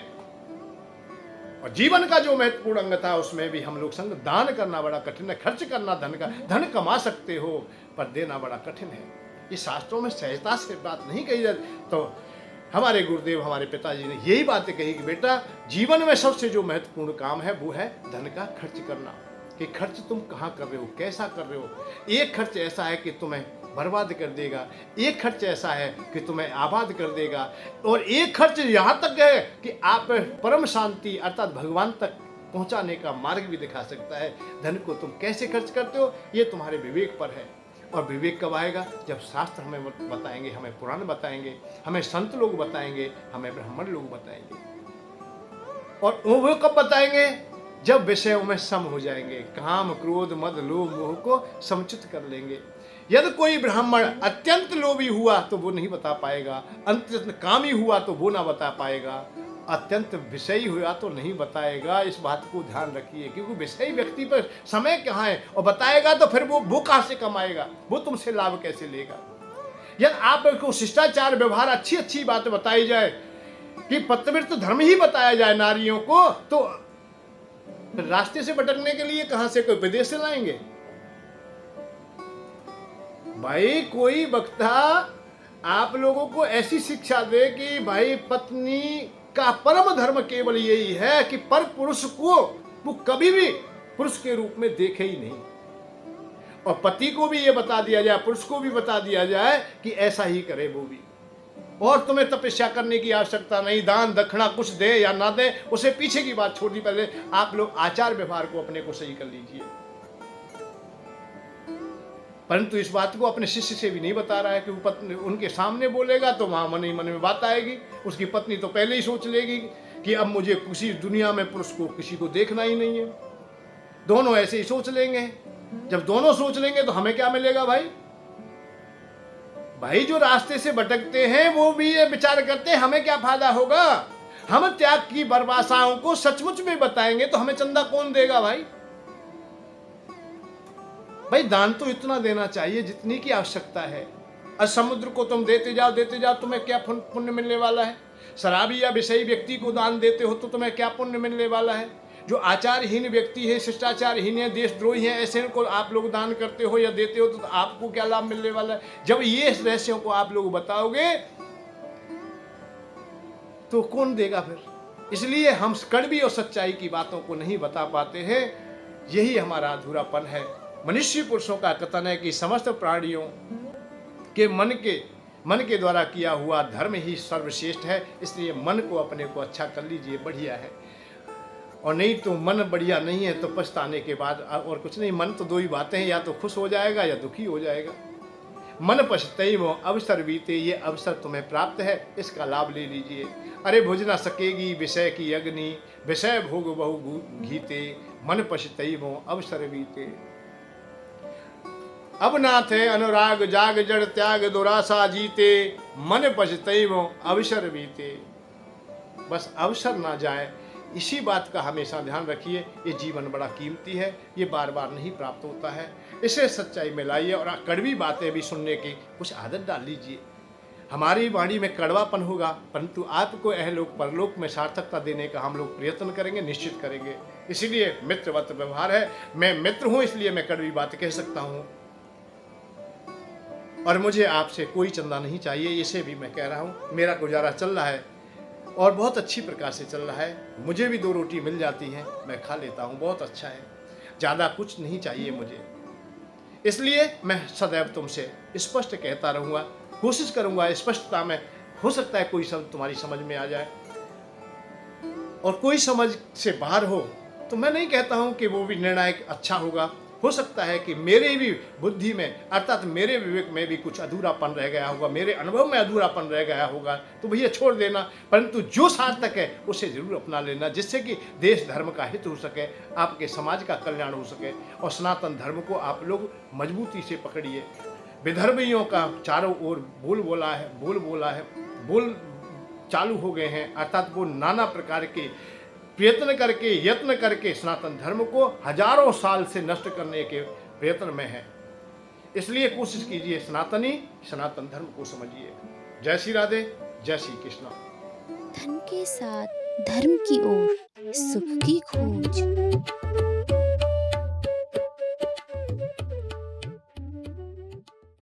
S1: और जीवन का जो महत्वपूर्ण अंग था उसमें भी हम लोग संग दान करना बड़ा कठिन है। खर्च करना धन कमा सकते हो, पर देना बड़ा कठिन है। ये शास्त्रों में सहजता से बात नहीं कही जाती। तो हमारे गुरुदेव, हमारे पिताजी ने यही बातें कही कि बेटा जीवन में सबसे जो महत्वपूर्ण काम है वो है धन का खर्च करना। कि खर्च तुम कहाँ कर रहे हो, कैसा कर रहे हो। एक खर्च ऐसा है कि तुम्हें बर्बाद कर देगा, एक खर्च ऐसा है कि तुम्हें आबाद कर देगा, और एक खर्च यहाँ तक है कि आप परम शांति अर्थात भगवान तक पहुँचाने का मार्ग भी दिखा सकता है। धन को तुम कैसे खर्च करते हो ये तुम्हारे विवेक पर है। और विवेक कब आएगा? जब शास्त्र हमें बताएंगे, हमें पुराण बताएंगे, हमें संत लोग बताएंगे, हमें ब्राह्मण लोग बताएंगे। और वो कब बताएंगे? जब विषयों में सम हो जाएंगे, काम क्रोध मद लोभ मोह को समुचित कर लेंगे। यदि कोई ब्राह्मण अत्यंत लोभी हुआ तो वो नहीं बता पाएगा, अत्यंत कामी हुआ तो वो ना बता पाएगा, अत्यंत विषयी हुआ तो नहीं बताएगा। इस बात को ध्यान रखिए, क्योंकि विषयी व्यक्ति पर समय कहाँ है, और बताएगा तो फिर वो कहाँ से कमाएगा, वो तुमसे लाभ कैसे लेगा। यदि आपको शिष्टाचार व्यवहार अच्छी बातें बताई जाए कि पतिव्रत धर्म ही बताया जाए नारियों को, तो रास्ते से भटकने के लिए कहां से कोई विदेश से लाएंगे। भाई कोई वक्ता आप लोगों को ऐसी शिक्षा दे कि भाई पत्नी का परम धर्म केवल यही है कि पर पुरुष को वो कभी भी पुरुष के रूप में देखे ही नहीं, और पति को भी ये बता दिया जाए, पुरुष को भी बता दिया जाए कि ऐसा ही करे वो भी। और तुम्हें तपस्या करने की आवश्यकता नहीं, दान दक्षिणा कुछ दे या ना दे उसे पीछे की बात छोड़ दी, पहले आप लोग आचार व्यवहार को अपने को सही कर लीजिए। परंतु इस बात को अपने शिष्य से भी नहीं बता रहा है कि वो पत्नी उनके सामने बोलेगा तो वहां मन ही मन में बात आएगी। उसकी पत्नी तो पहले ही सोच लेगी कि अब मुझे किसी दुनिया में पुरुष को किसी को देखना ही नहीं है। दोनों ऐसे ही सोच लेंगे। जब दोनों सोच लेंगे तो हमें क्या मिलेगा भाई? भाई जो रास्ते से भटकते हैं वो भी ये विचार करते हैं हमें क्या फायदा होगा। हम त्याग की बरवासाओं को सचमुच में बताएंगे तो हमें चंदा कौन देगा भाई? भाई दान तो इतना देना चाहिए जितनी की आवश्यकता है। और समुद्र को तुम देते जाओ, तुम्हें क्या पुण्य मिलने वाला है? शराबी या विषयी व्यक्ति को दान देते हो तो तुम्हें क्या पुण्य मिलने वाला है? जो आचारहीन व्यक्ति है, शिष्टाचारहीन है, देशद्रोही है, ऐसे को आप लोग दान करते हो या देते हो तो आपको क्या लाभ मिलने वाला है? जब ये रहस्यों को आप लोग बताओगे तो कौन देगा फिर? इसलिए हम कड़वी और सच्चाई की बातों को नहीं बता पाते हैं। यही हमारा अधूरापन है। मनुष्य पुरुषों का कथन है कि समस्त प्राणियों के मन के द्वारा किया हुआ धर्म ही सर्वश्रेष्ठ है। इसलिए मन को अपने को अच्छा कर लीजिए, बढ़िया है। और नहीं तो मन बढ़िया नहीं है तो पछताने के बाद और कुछ नहीं। मन तो दो ही बातें हैं, या तो खुश हो जाएगा या दुखी हो जाएगा। मन पछतैवो अवसर बीते, ये अवसर तुम्हें प्राप्त है, इसका लाभ ले लीजिए। अरे भुज न सकेगी विषय की अग्नि, विषय भोग बहु घीते, मन पछतैवो अवसर बीते। अब नाथ है अनुराग जाग जड़ त्याग दुरासा जीते, मन पछतैवो अवसर बीते। बस अवसर ना जाए, इसी बात का हमेशा ध्यान रखिए। ये जीवन बड़ा कीमती है, ये बार बार नहीं प्राप्त होता है। इसे सच्चाई में लाइए और कड़वी बातें भी सुनने की कुछ आदत डाल लीजिए। हमारी वाणी में कड़वापन होगा, परंतु आपको अहलोक परलोक में सार्थकता देने का हम लोग प्रयत्न करेंगे, निश्चित करेंगे। इसीलिए मित्रवत व्यवहार है। मैं मित्र हूं, इसलिए मैं कड़वी बात कह सकता हूं। और मुझे आपसे कोई चंदा नहीं चाहिए, इसे भी मैं कह रहा हूं। मेरा गुजारा चल रहा है और बहुत अच्छी प्रकार से चल रहा है। मुझे भी 2 रोटी मिल जाती हैं, मैं खा लेता हूँ, बहुत अच्छा है। ज़्यादा कुछ नहीं चाहिए मुझे। इसलिए मैं सदैव तुमसे स्पष्ट कहता रहूँगा, कोशिश करूँगा स्पष्टता में। हो सकता है कोई शब्द तुम्हारी समझ में आ जाए, और कोई समझ से बाहर हो तो मैं नहीं कहता हूँ कि वो भी निर्णायक अच्छा होगा। हो सकता है कि मेरे भी बुद्धि में अर्थात मेरे विवेक में भी कुछ अधूरापन रह गया होगा, मेरे अनुभव में अधूरापन रह गया होगा, तो भैया छोड़ देना। परंतु जो सार्थक है उसे जरूर अपना लेना, जिससे कि देश धर्म का हित हो सके, आपके समाज का कल्याण हो सके। और सनातन धर्म को आप लोग मजबूती से पकड़िए। विधर्मियों का चारों ओर बोल चालू हो गए हैं, अर्थात वो नाना प्रकार के यत्न करके सनातन धर्म को हजारों साल से नष्ट करने के प्रयत्न में है। इसलिए कोशिश कीजिए, सनातन धर्म को समझिए। जय श्री राधे, जय श्री कृष्ण।
S2: धन के साथ धर्म की ओर, सुख की खोज।